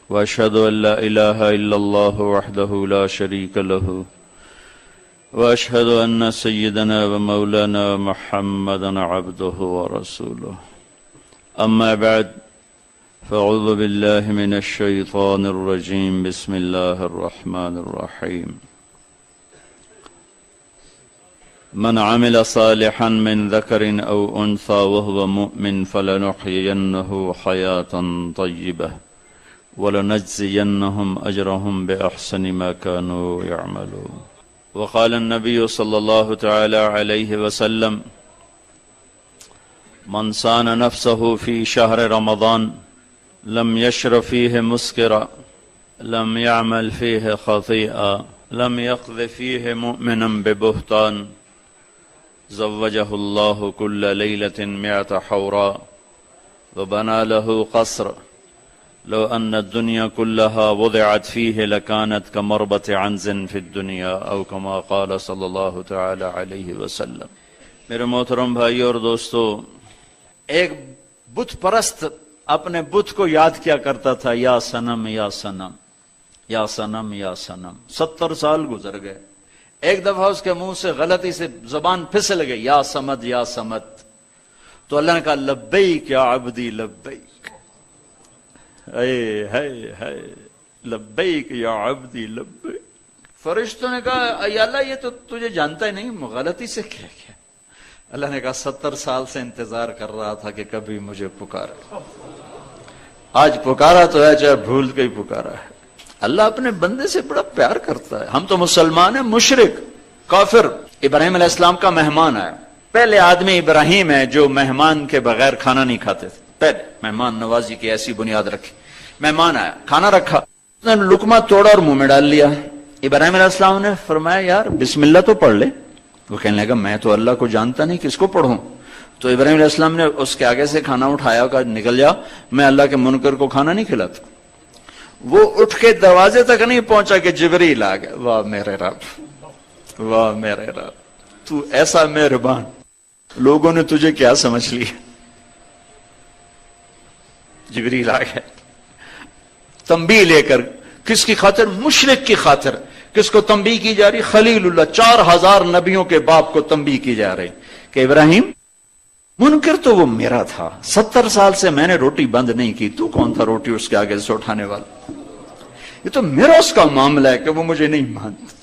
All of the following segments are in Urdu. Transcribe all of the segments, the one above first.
وأشهد أن لا إله إلا الله وحده لا شريك له وأشهد أن سيدنا ومولانا محمدا عبده ورسوله. أما بعد، فأعوذ بالله من الشيطان الرجيم. بسم الله الرحمن الرحيم. من عمل صالحا من ذكر أو أنثى وهو مؤمن فلنحيينه حياة طيبة ولنجزينهم أجرهم بأحسن ما كانوا يعملون. وقال النبي صلى الله تعالى عليه وسلم: من صان نفسه في شهر رمضان لم يشرب فيه مسكرا لم يعمل فيه خطيئا لم يقذ فيه مؤمنا ببهتان زوجه الله كل ليلة 100 حورا وبنى له قصر لو أن الدنيا كلها وضعت فيه لكانت كمربة عنز في الدنيا أو كما قال صلی اللہ تعالی علیہ وسلم. میرے محترم بھائی اور دوستو، ایک بت پرست اپنے بت کو یاد کیا کرتا تھا، یا صنم یا صنم یا صنم یا صنم. 70 سال گزر گئے. ایک دفعہ اس کے منہ سے غلطی سے زبان پھسل گئی، یا صمد یا صمد. تو اللہ نے کہا: لبیک یا عبدی لبیک. اے ہے لبیک یا عبدی لبیک. فرشتوں نے کہا: یا اللہ، یہ تو تجھے جانتا ہی نہیں، غلطی سے کیا کیا؟ اللہ نے کہا: 70 سال سے انتظار کر رہا تھا کہ کبھی مجھے پکارا. آج پکارا تو ہے، چاہے بھول کے ہی پکارا ہے. اللہ اپنے بندے سے بڑا پیار کرتا ہے. ہم تو مسلمان ہیں، مشرک کافر. ابراہیم علیہ السلام کا مہمان آیا. پہلے آدمی ابراہیم ہے جو مہمان کے بغیر کھانا نہیں کھاتے تھے. پہلے مہمان نوازی کی ایسی بنیاد رکھی. مہمان آیا، کھانا رکھا، اس نے لقمہ توڑا اور منہ میں ڈال لیا. ابراہیم علیہ السلام نے فرمایا: یار بسم اللہ تو پڑھ لے. وہ کہنے لگا: میں تو اللہ کو جانتا نہیں، کس کو پڑھوں؟ تو ابراہیم علیہ السلام نے اس کے آگے سے کھانا اٹھایا، کہا: نکل جا، میں اللہ کے منکر کو کھانا نہیں کھلاتا. وہ اٹھ کے دروازے تک نہیں پہنچا کہ جبریل آ گیا. واہ میرے رب، واہ میرے رب، تو ایسا مہربان. لوگوں نے تجھے کیا سمجھ لیا؟ جبریل آ گیا تنبیہ لے کر. کس کی خاطر؟ مشرک کی خاطر. کس کو تنبیہ کی جا رہی؟ خلیل اللہ. 4000 نبیوں کے باپ کو تنبیہ کی جا رہی کہ ابراہیم، منکر تو وہ میرا تھا، 70 سال سے میں نے روٹی بند نہیں کی، تو کون تھا روٹی اس کے آگے سے اٹھانے والا؟ یہ تو میرا اس کا معاملہ ہے کہ وہ مجھے نہیں مانتا.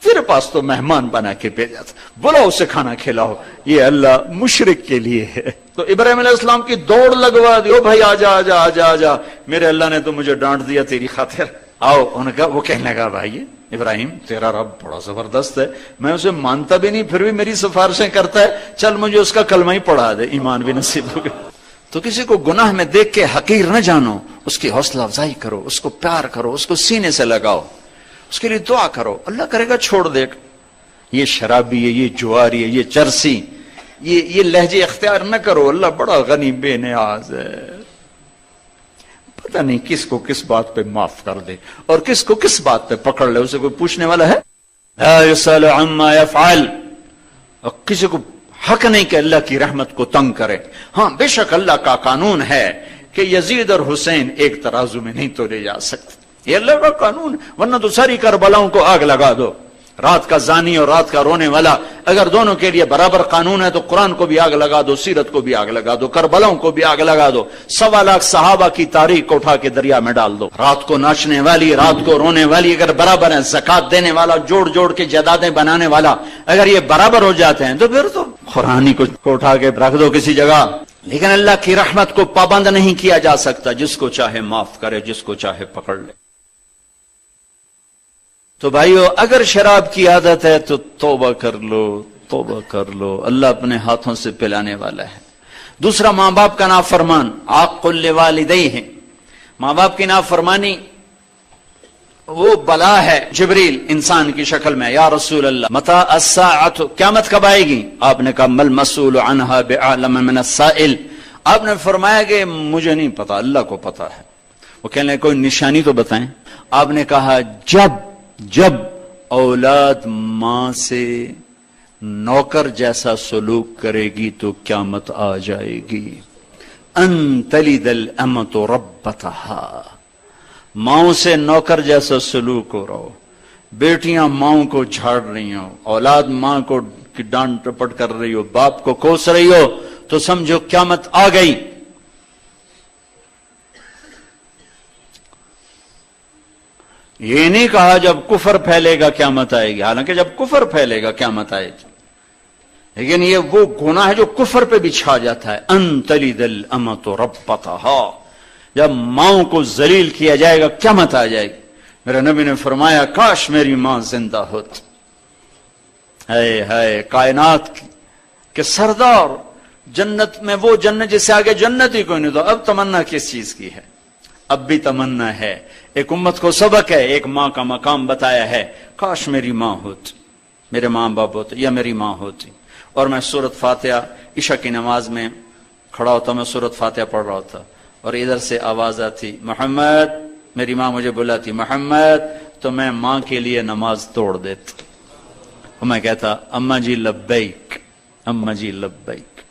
تیرے پاس تو مہمان بنا کے بھیجا تھا، بولا اسے کھانا کھلاؤ. یہ اللہ مشرک کے لیے ہے. تو ابراہیم علیہ السلام کی دوڑ لگوا دی: او بھائی آجا آجا آجا آجا، میرے اللہ نے تو مجھے ڈانٹ دیا تیری خاطر، آؤ. انہوں نے کہا، وہ کہنے لگا: بھائی ابراہیم، تیرا رب بڑا زبردست ہے، میں اسے مانتا بھی نہیں پھر بھی میری سفارشیں کرتا ہے، چل مجھے اس کا کلمہ ہی پڑھا دے، ایمان بھی نصیب ہو گیا. تو کسی کو گناہ میں دیکھ کے حقیر نہ جانو، اس کی حوصلہ افزائی کرو، اس کو پیار کرو، اس کو سینے سے لگاؤ، اس کے لیے دعا کرو. اللہ کرے گا چھوڑ دے. یہ شرابی ہے، یہ جواری ہے، یہ چرسی، یہ لہجے اختیار نہ کرو. اللہ بڑا غنی بے نیاز ہے. پتہ نہیں کس کو کس بات پہ معاف کر دے اور کس کو کس بات پہ پکڑ لے. اسے کوئی پوچھنے والا ہے؟ لا يسأل عما يفعل. اور کسی کو حق نہیں کہ اللہ کی رحمت کو تنگ کرے. ہاں بے شک اللہ کا قانون ہے کہ یزید اور حسین ایک ترازو میں نہیں تولے جا سکتے. یہ اللہ کا قانون، ورنہ تو ساری کربلاؤں کو آگ لگا دو. رات کا زانی اور رات کا رونے والا اگر دونوں کے لیے برابر قانون ہے تو قرآن کو بھی آگ لگا دو، سیرت کو بھی آگ لگا دو، کربلاؤں کو بھی آگ لگا دو. 1.25 لاکھ صحابہ کی تاریخ کو اٹھا کے دریا میں ڈال دو. رات کو ناچنے والی، رات کو رونے والی اگر برابر ہیں، زکات دینے والا، جوڑ جوڑ کے جائیدادیں بنانے والا اگر یہ برابر ہو جاتے ہیں تو پھر تو قرآن کو اٹھا کے رکھ دو کسی جگہ. لیکن اللہ کی رحمت کو پابند نہیں کیا جا سکتا. جس کو چاہے معاف کرے، جس کو چاہے پکڑ لے. تو بھائیو، اگر شراب کی عادت ہے تو توبہ کر لو، توبہ کر لو. اللہ اپنے ہاتھوں سے پلانے والا ہے. دوسرا، ماں باپ کا نافرمان. عاق لوالدیہ، ماں باپ کی نافرمانی وہ بلا ہے. جبریل انسان کی شکل میں: یا رسول اللہ متی الساعۃ، قیامت کب آئے گی؟ آپ نے کہا: مل مسئول عنہا بعلم من السائل. آپ نے فرمایا کہ مجھے نہیں پتا، اللہ کو پتا ہے. وہ کہنے لگے: کوئی نشانی تو بتائیں. آپ نے کہا: جب اولاد ماں سے نوکر جیسا سلوک کرے گی تو قیامت آ جائے گی. ان تلد الامۃ ربتہا، ماؤں سے نوکر جیسا سلوک ہو رہا ہو، بیٹیاں ماؤں کو جھاڑ رہی ہوں، اولاد ماں کو کی ڈانٹ ٹپٹ کر رہی ہو، باپ کو کوس رہی ہو، تو سمجھو قیامت آ گئی۔ یہ نہیں کہا جب کفر پھیلے گا قیامت آئے گی، حالانکہ جب کفر پھیلے گا قیامت آئے گی، لیکن یہ وہ گناہ ہے جو کفر پہ بھی چھا جاتا ہے۔ ان تلد الامۃ ربتہا، جب ماؤں کو ذلیل کیا جائے گا قیامت آ جائے گی۔ میرے نبی نے فرمایا کاش میری ماں زندہ ہوتی۔ ہائے ہائے، کائنات کے سردار، جنت میں وہ جنت جس سے آگے جنت ہی کوئی نہیں، تو اب تمنا کس چیز کی ہے؟ اب بھی تمنا ہے، ایک امت کو سبق ہے، ایک ماں کا مقام بتایا ہے، کاش میری ماں ہوتی، میرے ماں باپ ہوتے، یا میری ماں ہوتی۔ اور میں سورۃ فاتحہ عشاء کی نماز میں کھڑا ہوتا، میں سورۃ فاتحہ پڑھ رہا ہوتا، اور ادھر سے آواز آتی محمد، میری ماں مجھے بلاتی محمد، تو میں ماں کے لیے نماز توڑ دیتا، اور میں کہتا اماں جی لبیک، اماں جی لبیک۔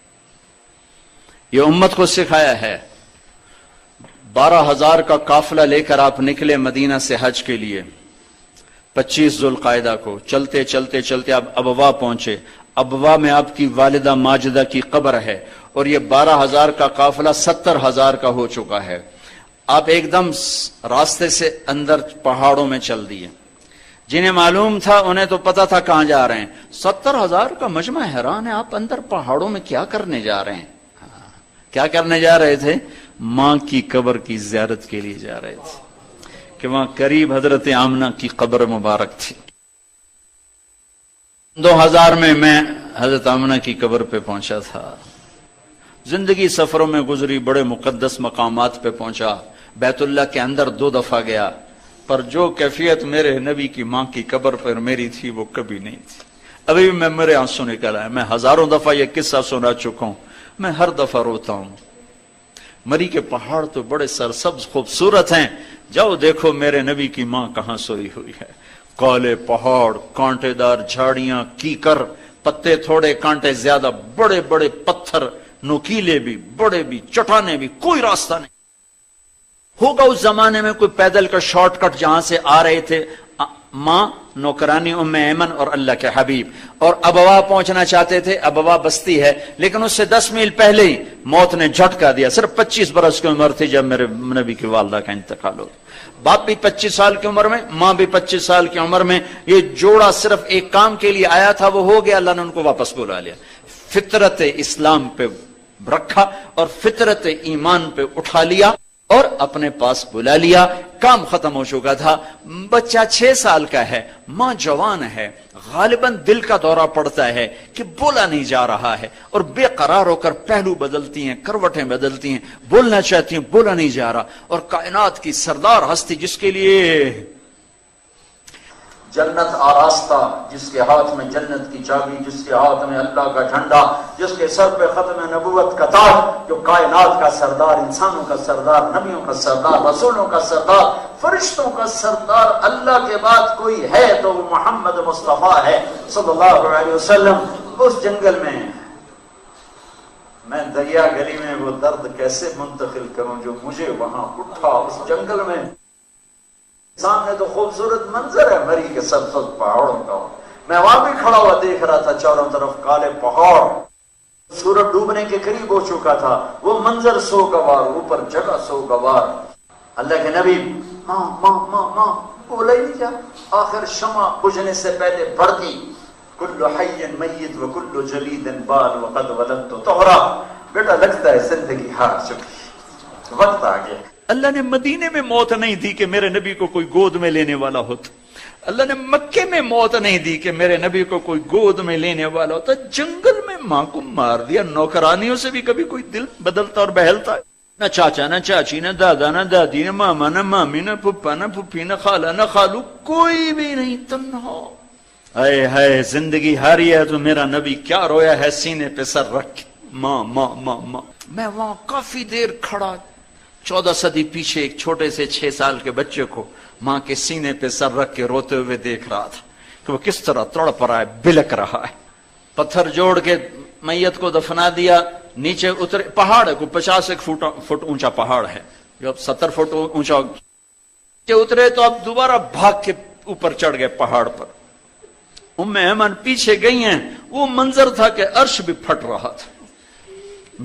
یہ امت کو سکھایا ہے۔ 12,000 کا قافلہ لے کر آپ نکلے مدینہ سے حج کے لیے، 25 ذوالقعدہ کو، چلتے چلتے چلتے آپ ابوا پہنچے۔ ابوا میں آپ کی والدہ ماجدہ کی قبر ہے، اور یہ 12,000 کا قافلہ 70,000 کا ہو چکا ہے۔ آپ ایک دم راستے سے اندر پہاڑوں میں چل دیے۔ جنہیں معلوم تھا انہیں تو پتا تھا کہاں جا رہے ہیں۔ 70,000 کا مجمع، حیران ہے آپ اندر پہاڑوں میں کیا کرنے جا رہے ہیں؟ کیا کرنے جا رہے تھے؟ ماں کی قبر کی زیارت کے لیے جا رہے تھے، کہ وہاں قریب حضرت آمنہ کی قبر مبارک تھی۔ 2000 میں حضرت آمنہ کی قبر پہ پہنچا تھا۔ زندگی سفروں میں گزری، بڑے مقدس مقامات پہ پہنچا، بیت اللہ کے اندر 2 دفعہ گیا، پر جو کیفیت میرے نبی کی ماں کی قبر پر میری تھی وہ کبھی نہیں تھی۔ ابھی بھی میں میرے آنسو نکل آئے، میں ہزاروں دفعہ یہ قصہ سنا چکا ہوں، میں ہر دفعہ روتا ہوں۔ مری کے پہاڑ تو بڑے سرسبز خوبصورت ہیں، جاؤ دیکھو میرے نبی کی ماں کہاں سوئی ہوئی ہے۔ کالے پہاڑ، کانٹے دار جھاڑیاں، کیکر، پتے تھوڑے کانٹے زیادہ، بڑے بڑے پتھر، نوکیلے بھی، بڑے بھی، چٹانے بھی، کوئی راستہ نہیں ہوگا اس زمانے میں کوئی پیدل کا شارٹ کٹ جہاں سے آ رہے تھے ماں، نوکرانی ام ایمن اور اللہ کے حبیب، اور ابوا پہنچنا چاہتے تھے۔ ابوا بستی ہے، لیکن اس سے 10 میل پہلے ہی موت نے جھٹکا دیا۔ صرف 25 برس کی عمر تھی جب میرے نبی کی والدہ کا انتقال ہو۔ باپ بھی 25 سال کی عمر میں، ماں بھی 25 سال کی عمر میں۔ یہ جوڑا صرف ایک کام کے لیے آیا تھا، وہ ہو گیا، اللہ نے ان کو واپس بلا لیا۔ فطرت اسلام پہ رکھا اور فطرت ایمان پہ اٹھا لیا اور اپنے پاس بلا لیا، کام ختم ہو چکا تھا۔ بچہ 6 سال کا ہے، ماں جوان ہے، غالباً دل کا دورہ پڑتا ہے کہ بولا نہیں جا رہا ہے، اور بے قرار ہو کر پہلو بدلتی ہیں، کروٹیں بدلتی ہیں، بولنا چاہتی ہیں، بولا نہیں جا رہا۔ اور کائنات کی سردار ہستی جس کے لیے جنت آراستہ، جس کے ہاتھ میں جنت کی چابی، جس کے ہاتھ میں اللہ کا جھنڈا، جس کے سر پہ ختم نبوت کا تاج، جو کائنات کا سردار، انسانوں کا سردار، نبیوں کا سردار، رسولوں کا سردار، فرشتوں کا سردار، اللہ کے بعد کوئی ہے تو وہ محمد مصطفیٰ ہے صلی اللہ علیہ وسلم۔ اس جنگل میں دریا گلی میں وہ درد کیسے منتقل کروں جو مجھے وہاں اٹھا اس جنگل میں۔ سامنے تو خوبصورت منظر ہے مری کے سرسبز پہاڑوں کا، میں وہاں بھی کھڑا ہوا دیکھ رہا تھا، چاروں طرف کالے پہاڑ، سورج ڈوبنے کے قریب ہو چکا تھا، وہ منظر سوگوار، اوپر جگہ سوگوار۔ اللہ کے نبی ماں ماں ماں ماں بولا ہی نہیں کیا۔ آخر شمع بجھنے سے پہلے بڑھتی، کل حی میت وکل جلید بال وقد ولدت طہرا، بیٹا لگتا ہے زندگی ہار چکی، وقت آ گیا۔ اللہ نے مدینے میں موت نہیں دی کہ میرے نبی کو کوئی گود میں لینے والا ہوتا، اللہ نے مکے میں موت نہیں دی کہ میرے نبی کو کوئی گود میں لینے والا ہوتا، جنگل میں ماں کو مار دیا۔ نوکرانیوں سے بھی کبھی کوئی دل بدلتا اور بہلتا ہے؟ نہ چاچا نہ چاچی، نہ دادا نہ دادی، نہ ماما نہ مامی، نہ پھپھا نہ پھپھی، نہ خالہ نہ خالو، کوئی بھی نہیں، تنہا۔ اے ہائے زندگی ہاری ہے تو میرا نبی کیا رویا ہے سینے پہ سر رکھ کے، ماں ماں ماں ماں۔ میں وہاں کافی دیر کھڑا، 14 صدی پیچھے ایک چھوٹے سے 6 سال کے بچے کو ماں کے سینے پہ سر رکھ کے روتے ہوئے دیکھ رہا تھا کہ وہ کس طرح تڑپ رہا ہے، بلک رہا ہے۔ پتھر جوڑ کے میت کو دفنا دیا، نیچے اترے، پہاڑ ہے کوئی 50 فٹ اونچا پہاڑ ہے، جو 70 فٹ اونچا کہ اترے تو اب دوبارہ بھاگ کے اوپر چڑھ گئے پہاڑ پر. ام ایمن پیچھے گئی ہیں. وہ منظر تھا کہ عرش بھی پھٹ رہا تھا.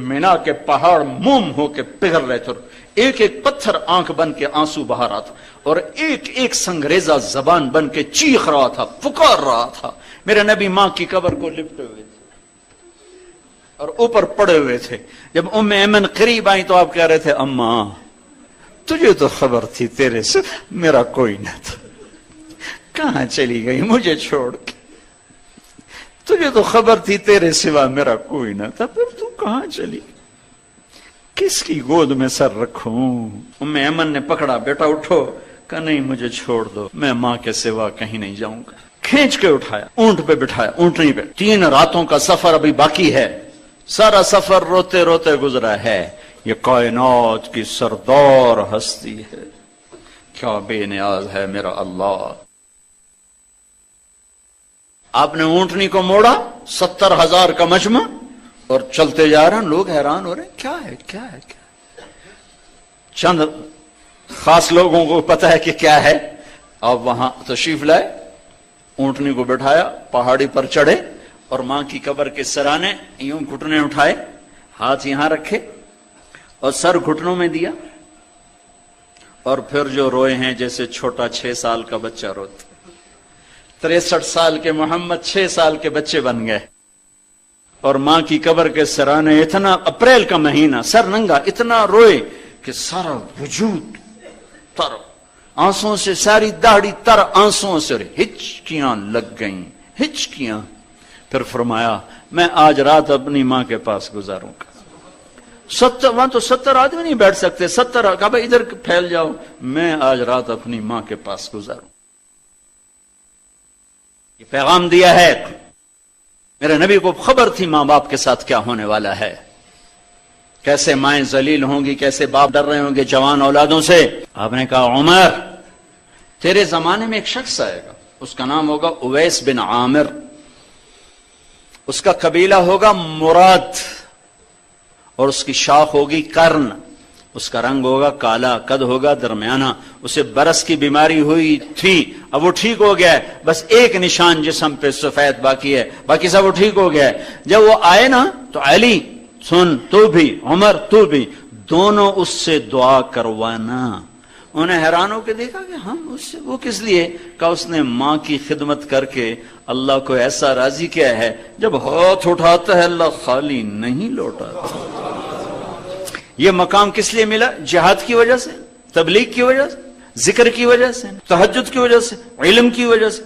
مینا کے پہاڑ موم ہو کے پگھل رہے تھے. ایک ایک پتھر آنکھ بن کے آنسو بہا رہا تھا اور ایک ایک سنگریزہ زبان بن کے چیخ رہا تھا, پکار رہا تھا. میرے نبی ماں کی قبر کو لپٹے ہوئے تھے اور اوپر پڑے ہوئے تھے. جب ام ایمن قریب آئی تو آپ کہہ رہے تھے, اماں تجھے تو خبر تھی تیرے سے میرا کوئی نہ تھا, کہاں چلی گئی مجھے چھوڑ کے؟ تجھے تو خبر تھی تیرے سوا میرا کوئی نہ تھا, پھر تو کہاں چلی؟ کس کی گود میں سر رکھوں؟ ام ایمن نے پکڑا, بیٹا اٹھو. کہا نہیں مجھے چھوڑ دو, میں ماں کے سوا کہیں نہیں جاؤں گا. کھینچ کے اٹھایا, اونٹ پہ بٹھایا, اونٹنی پہ. 3 راتوں کا سفر ابھی باقی ہے. سارا سفر روتے روتے گزرا ہے. یہ کائنات کی سردار ہستی ہے, کیا بے نیاز ہے میرا اللہ. آپ نے اونٹنی کو موڑا, 70,000 کا مجمع, اور چلتے جا رہے ہیں. لوگ حیران ہو رہے ہیں, کیا ہے کیا ہے کیا ہے. چند خاص لوگوں کو پتا ہے کہ کیا ہے. آپ وہاں تشریف لائے, اونٹنی کو بٹھایا, پہاڑی پر چڑھے اور ماں کی قبر کے سرانے یوں گھٹنے اٹھائے, ہاتھ یہاں رکھے اور سر گھٹنوں میں دیا, اور پھر جو روئے ہیں جیسے چھوٹا 6 سال کا بچہ روتا. 63 سال کے محمد 6 سال کے بچے بن گئے. اور ماں کی قبر کے سرانے اتنا, اپریل کا مہینہ, سر ننگا, اتنا روئے کہ سارا وجود تر آنسوں سے, ساری داڑھی تر آنسوں سے, ہچکیاں لگ گئیں, ہچکیاں. پھر فرمایا میں آج رات اپنی ماں کے پاس گزاروں گا. 70 وہاں تو 70 آدمی نہیں بیٹھ سکتے. 70 کہا بھائی ادھر پھیل جاؤ, میں آج رات اپنی ماں کے پاس گزاروں. یہ پیغام دیا ہے. میرے نبی کو خبر تھی ماں باپ کے ساتھ کیا ہونے والا ہے, کیسے مائیں ذلیل ہوں گی, کیسے باپ ڈر رہے ہوں گے جوان اولادوں سے. آپ نے کہا عمر تیرے زمانے میں ایک شخص آئے گا, اس کا نام ہوگا اویس بن عامر, اس کا قبیلہ ہوگا مراد, اور اس کی شاخ ہوگی کرن, اس کا رنگ ہوگا کالا, قد ہوگا درمیانہ. اسے برس کی بیماری ہوئی تھی, اب وہ ٹھیک ہو گیا ہے, بس ایک نشان جسم پہ سفید باقی ہے, باقی سب وہ ٹھیک ہو گیا ہے. جب وہ آئے نا تو علی سن, تو بھی عمر تو بھی, دونوں اس سے دعا کروانا. انہیں حیران ہو کے دیکھا کہ ہم اس سے, وہ کس لیے؟ کہ اس نے ماں کی خدمت کر کے اللہ کو ایسا راضی کیا ہے, جب ہاتھ اٹھاتا ہے اللہ خالی نہیں لوٹاتا. یہ مقام کس لیے ملا؟ جہاد کی وجہ سے, تبلیغ کی وجہ سے, ذکر کی وجہ سے, تہجد کی وجہ سے, علم کی وجہ سے.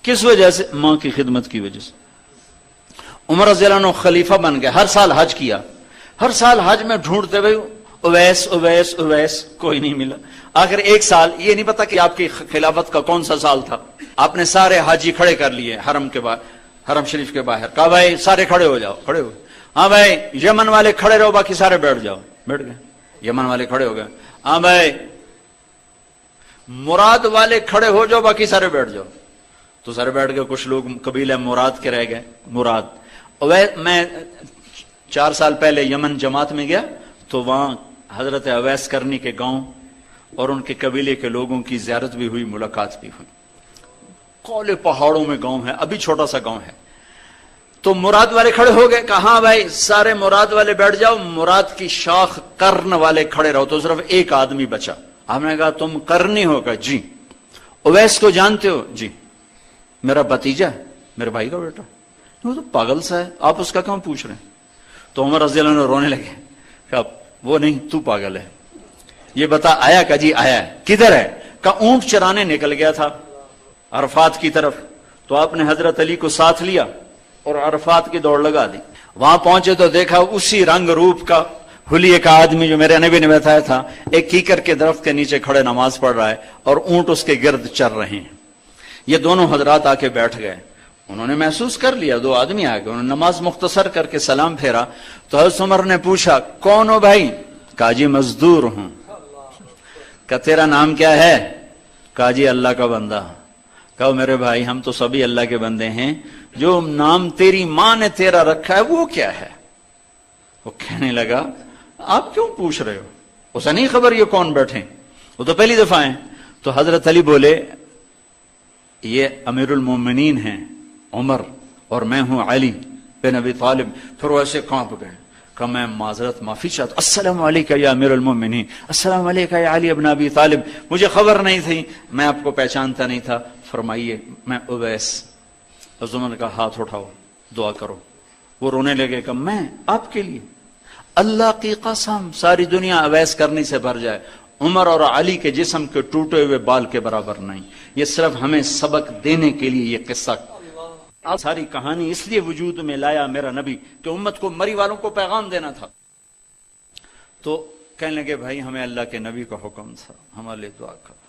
کس وجہ سے؟ ماں کی خدمت کی وجہ سے. عمر رضی اللہ عنہ خلیفہ بن گئے, ہر سال حج کیا, ہر سال حج میں ڈھونڈتے ہوئے اویس اویس اویس, کوئی نہیں ملا. آخر ایک سال, یہ نہیں پتا کہ آپ کی خلافت کا کون سا سال تھا, آپ نے سارے حاجی کھڑے کر لیے حرم کے باہر, حرم شریف کے باہر. کہا بھائی سارے کھڑے ہو جاؤ, کھڑے ہو. ہاں بھائی یمن والے کھڑے رہو, باقی سارے بیٹھ جاؤ. بیٹھ گئے, یمن والے کھڑے ہو گئے. ہاں بھائی مراد والے کھڑے ہو جاؤ, باقی سارے بیٹھ جاؤ. تو سارے بیٹھ گئے. کچھ لوگ قبیلہ مراد کے رہ گئے. مراد, میں 4 سال پہلے یمن جماعت میں گیا تو وہاں حضرت اویس کرنی کے گاؤں اور ان کے قبیلے کے لوگوں کی زیارت بھی ہوئی, ملاقات بھی ہوئی. کولے پہاڑوں میں گاؤں ہے, ابھی چھوٹا سا گاؤں ہے. تو مراد والے کھڑے ہو گئے. کہا بھائی سارے مراد والے بیٹھ جاؤ, مراد کی شاخ کرن والے کھڑے رہو. تو صرف ایک آدمی بچا. ہم نے کہا تم کرنی ہو؟ کہا جی. اویس کو جانتے ہو؟ جی. میرا بھتیجا ہے, میرے بھائی کا بیٹا. وہ تو پاگل سا ہے, آپ اس کا کیوں پوچھ رہے ہیں؟ تو عمر رضی اللہ عنہ رونے لگے. کہا وہ نہیں, تو پاگل ہے. یہ بتا آیا؟ کہا جی آیا ہے. کدھر ہے؟ کہا اونٹ چرانے نکل گیا تھا عرفات کی طرف, تو آپ نے حضرت علی کو ساتھ لیا اور عرفات کی دوڑ لگا دی. وہاں پہنچے تو دیکھا اسی رنگ روپ کا حلیے کا آدمی جو میرے نبی نے بتایا تھا, ایک کیکر کے درخت کے نیچے کھڑے نماز پڑھ رہا ہے اور اونٹ اس کے گرد چر رہے ہیں. یہ دونوں حضرات آ کے بیٹھ گئے. انہوں نے محسوس کر لیا 2 آدمی آ گئے. انہوں نے نماز مختصر کر کے سلام پھیرا تو حضرت عمر نے پوچھا کون ہو بھائی؟ کہا جی مزدور ہوں. کہا تیرا نام کیا ہے؟ کہا جی اللہ کا بندہ. کہا میرے بھائی ہم تو سبھی اللہ کے بندے ہیں, جو نام تیری ماں نے تیرا رکھا ہے وہ کیا ہے؟ وہ کہنے لگا آپ کیوں پوچھ رہے ہو؟ اسے نہیں خبر یہ کون بیٹھے. وہ تو پہلی دفعہ ہیں. تو حضرت علی بولے یہ امیر المومنین ہیں عمر اور میں ہوں علی بن ابی طالب. پھر وہ ایسے کانپ گئے کہ میں معذرت معافی چاہتا ہوں. السلام علیکم یا امیر المومنین، السلام علیکم یا علی ابن ابی طالب، مجھے خبر نہیں تھی، میں آپ کو پہچانتا نہیں تھا، فرمائیے میں اویس. حضرت عمر نے کہا ہاتھ اٹھاؤ دعا کرو. وہ رونے لگے کہ میں آپ کے لیے، اللہ کی قسم ساری دنیا اویس کرنے سے بھر جائے، عمر اور علی کے جسم کے ٹوٹے ہوئے بال کے برابر نہیں. یہ صرف ہمیں سبق دینے کے لیے یہ قصہ، ساری کہانی اس لیے وجود میں لایا میرا نبی کہ امت کو، مری والوں کو پیغام دینا تھا. تو کہنے لگے بھائی ہمیں اللہ کے نبی کا حکم تھا، ہمارے لیے دعا کرو.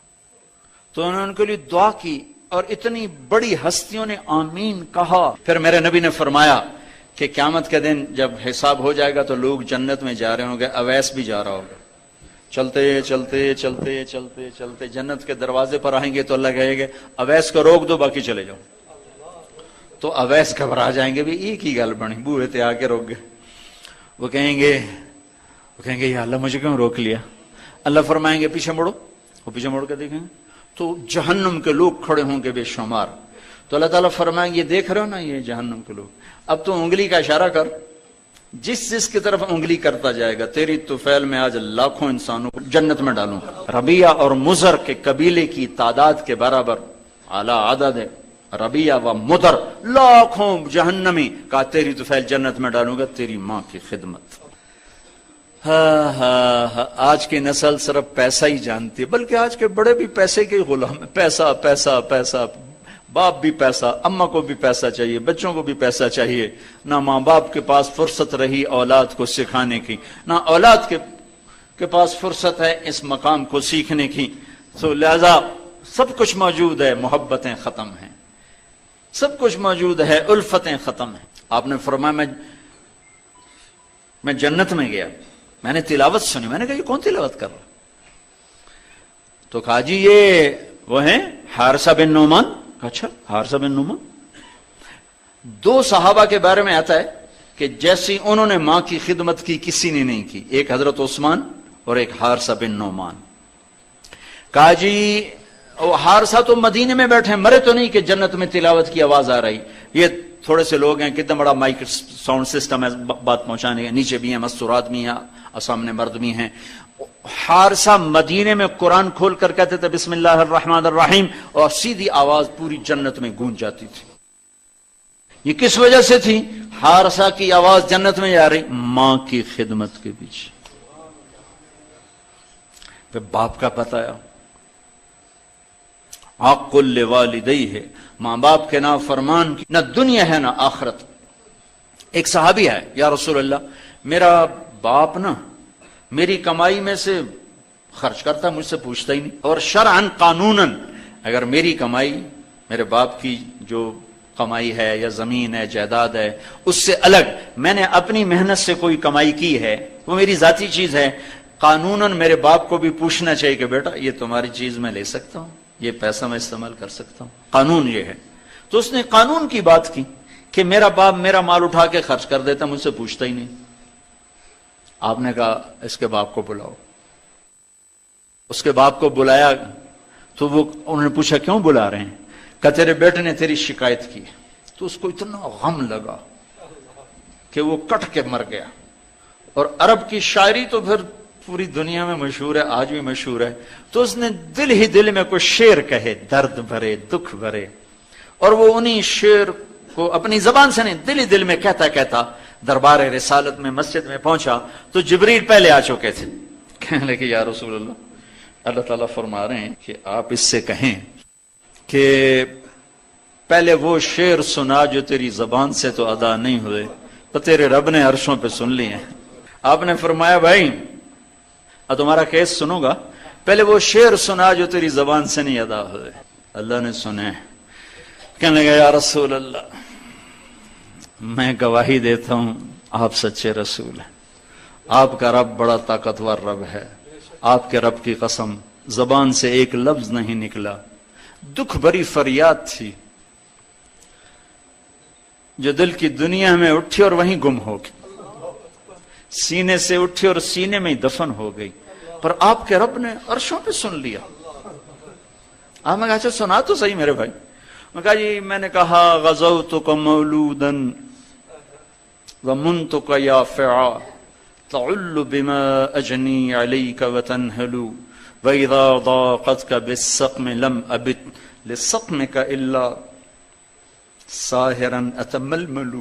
تو انہوں نے ان کے لیے دعا کی اور اتنی بڑی ہستیوں نے آمین کہا. پھر میرے نبی نے فرمایا کہ قیامت کے دن جب حساب ہو جائے گا تو لوگ جنت میں جا رہے ہوں گے، اویس بھی جا رہا ہوگا. چلتے چلتے چلتے چلتے چلتے جنت کے دروازے پر آئیں گے تو اللہ کہے گے اویس کو روک دو باقی چلے جاؤ. تو اویس گھبرا جائیں گے، بھی ایک ہی گل بنی، بوئے تھے آ کے روک گئے. وہ کہیں گے یا اللہ مجھے کیوں روک لیا؟ اللہ فرمائیں گے پیچھے مڑو. وہ پیچھے مڑ کے دیکھیں تو جہنم کے لوگ کھڑے ہوں گے بے شمار. تو اللہ تعالیٰ فرمائیں گے یہ دیکھ رہے ہو نا یہ جہنم کے لوگ، اب تو انگلی کا اشارہ کر، جس کی طرف انگلی کرتا جائے گا تیری طفیل میں آج لاکھوں انسانوں کو جنت میں ڈالوں. ربیہ اور مضر کے قبیلے کی تعداد کے برابر اعلیٰ عدد ہے. ربیہ و مضر لاکھوں جہنمی، کہا تیری طفیل جنت میں ڈالوں گا تیری ماں کی خدمت. آج کی نسل صرف پیسہ ہی جانتی ہے، بلکہ آج کے بڑے بھی پیسے کے غلام ہیں. پیسہ پیسہ پیسہ، باپ بھی پیسہ، اماں کو بھی پیسہ چاہیے، بچوں کو بھی پیسہ چاہیے. نہ ماں باپ کے پاس فرصت رہی اولاد کو سکھانے کی، نہ اولاد کے پاس فرصت ہے اس مقام کو سیکھنے کی. تو لہذا سب کچھ موجود ہے، محبتیں ختم ہیں، سب کچھ موجود ہے، الفتیں ختم ہیں. آپ نے فرمایا میں جنت میں گیا، میں نے تلاوت سنی. میں نے کہا یہ کون تلاوت کر رہا؟ تو کہا جی یہ وہ ہیں حارثہ بن نعمان. اچھا حارثہ بن نعمان. 2 صحابہ کے بارے میں آتا ہے کہ جیسی انہوں نے ماں کی خدمت کی کسی نے نہیں کی، ایک حضرت عثمان اور ایک حارثہ بن نعمان. کہا جی وہ حارثہ تو مدینے میں بیٹھے، مرے تو نہیں کہ جنت میں تلاوت کی آواز آ رہی. یہ تھوڑے سے لوگ ہیں، کتنا بڑا مائک ساؤنڈ سسٹم ہے بات پہنچانے کا، نیچے بھی ہیں مستورات بھی ہیں، سامنے مرد بھی ہیں. حارثہ مدینے میں قرآن کھول کر کہتے تھے بسم اللہ الرحمن الرحیم، اور سیدھی آواز پوری جنت میں گونج جاتی تھی. یہ کس وجہ سے تھی؟ حارثہ کی آواز جنت میں جا رہی ماں کی خدمت کے پیچھے. پھر باپ کا پتہ ہے حق لوالدیہ ہے، ماں باپ کے نا فرمان کی نہ دنیا ہے نہ آخرت. ایک صحابی ہے، یا رسول اللہ میرا باپ نا میری کمائی میں سے خرچ کرتا، مجھ سے پوچھتا ہی نہیں، اور شرعاً قانوناً اگر میری کمائی، میرے باپ کی جو کمائی ہے یا زمین ہے جائیداد ہے اس سے الگ میں نے اپنی محنت سے کوئی کمائی کی ہے، وہ میری ذاتی چیز ہے، قانوناً میرے باپ کو بھی پوچھنا چاہیے کہ بیٹا یہ تمہاری چیز میں لے سکتا ہوں، یہ پیسہ میں استعمال کر سکتا ہوں، قانون یہ ہے. تو اس نے قانون کی بات کی کہ میرا باپ میرا مال اٹھا کے خرچ کر دیتا، مجھ سے پوچھتا ہی نہیں. آپ نے کہا اس کے باپ کو بلاؤ. اس کے باپ کو بلایا تو وہ انہوں نے پوچھا کیوں بلا رہے ہیں؟ کہ تیرے بیٹے نے تیری شکایت کی. تو اس کو اتنا غم لگا کہ وہ کٹ کے مر گیا. اور عرب کی شاعری تو پھر پوری دنیا میں مشہور ہے، آج بھی مشہور ہے. تو اس نے دل ہی دل میں کوئی شعر کہے، درد بھرے دکھ بھرے، اور وہ انہی شعر کو اپنی زبان سے نہیں دل ہی دل میں کہتا کہتا دربار رسالت میں مسجد میں پہنچا تو جبریل پہلے آ چکے تھے. کہنے لگے یا رسول اللہ، اللہ تعالیٰ فرما رہے ہیں کہ آپ اس سے کہیں کہ پہلے وہ شعر سنا جو تیری زبان سے تو ادا نہیں ہوئے، تو تیرے رب نے عرشوں پہ سن لیے ہیں. آپ نے فرمایا بھائی اب تمہارا کیس سنوں گا، پہلے وہ شعر سنا جو تیری زبان سے نہیں ادا ہوئے. اللہ نے سنے. کہنے لگا یا رسول اللہ میں گواہی دیتا ہوں آپ سچے رسول ہیں، آپ کا رب بڑا طاقتور رب ہے، آپ کے رب کی قسم زبان سے ایک لفظ نہیں نکلا. دکھ بھری فریاد تھی جو دل کی دنیا میں اٹھی اور وہیں گم ہو گئی، سینے سے اٹھی اور سینے میں دفن ہو گئی. پر آپ کے رب نے عرشوں پہ سن لیا۔ آپ نے کہا اچھا سنا تو صحیح میرے بھائی۔ میں کہا جی میں نے کہا غزوتک مولودا ومنتک یافعا تعل بما اجنی علیک وتنہل واذا ضاقتک بالسقم لم ابت لسقمک الا ساہرا اتململ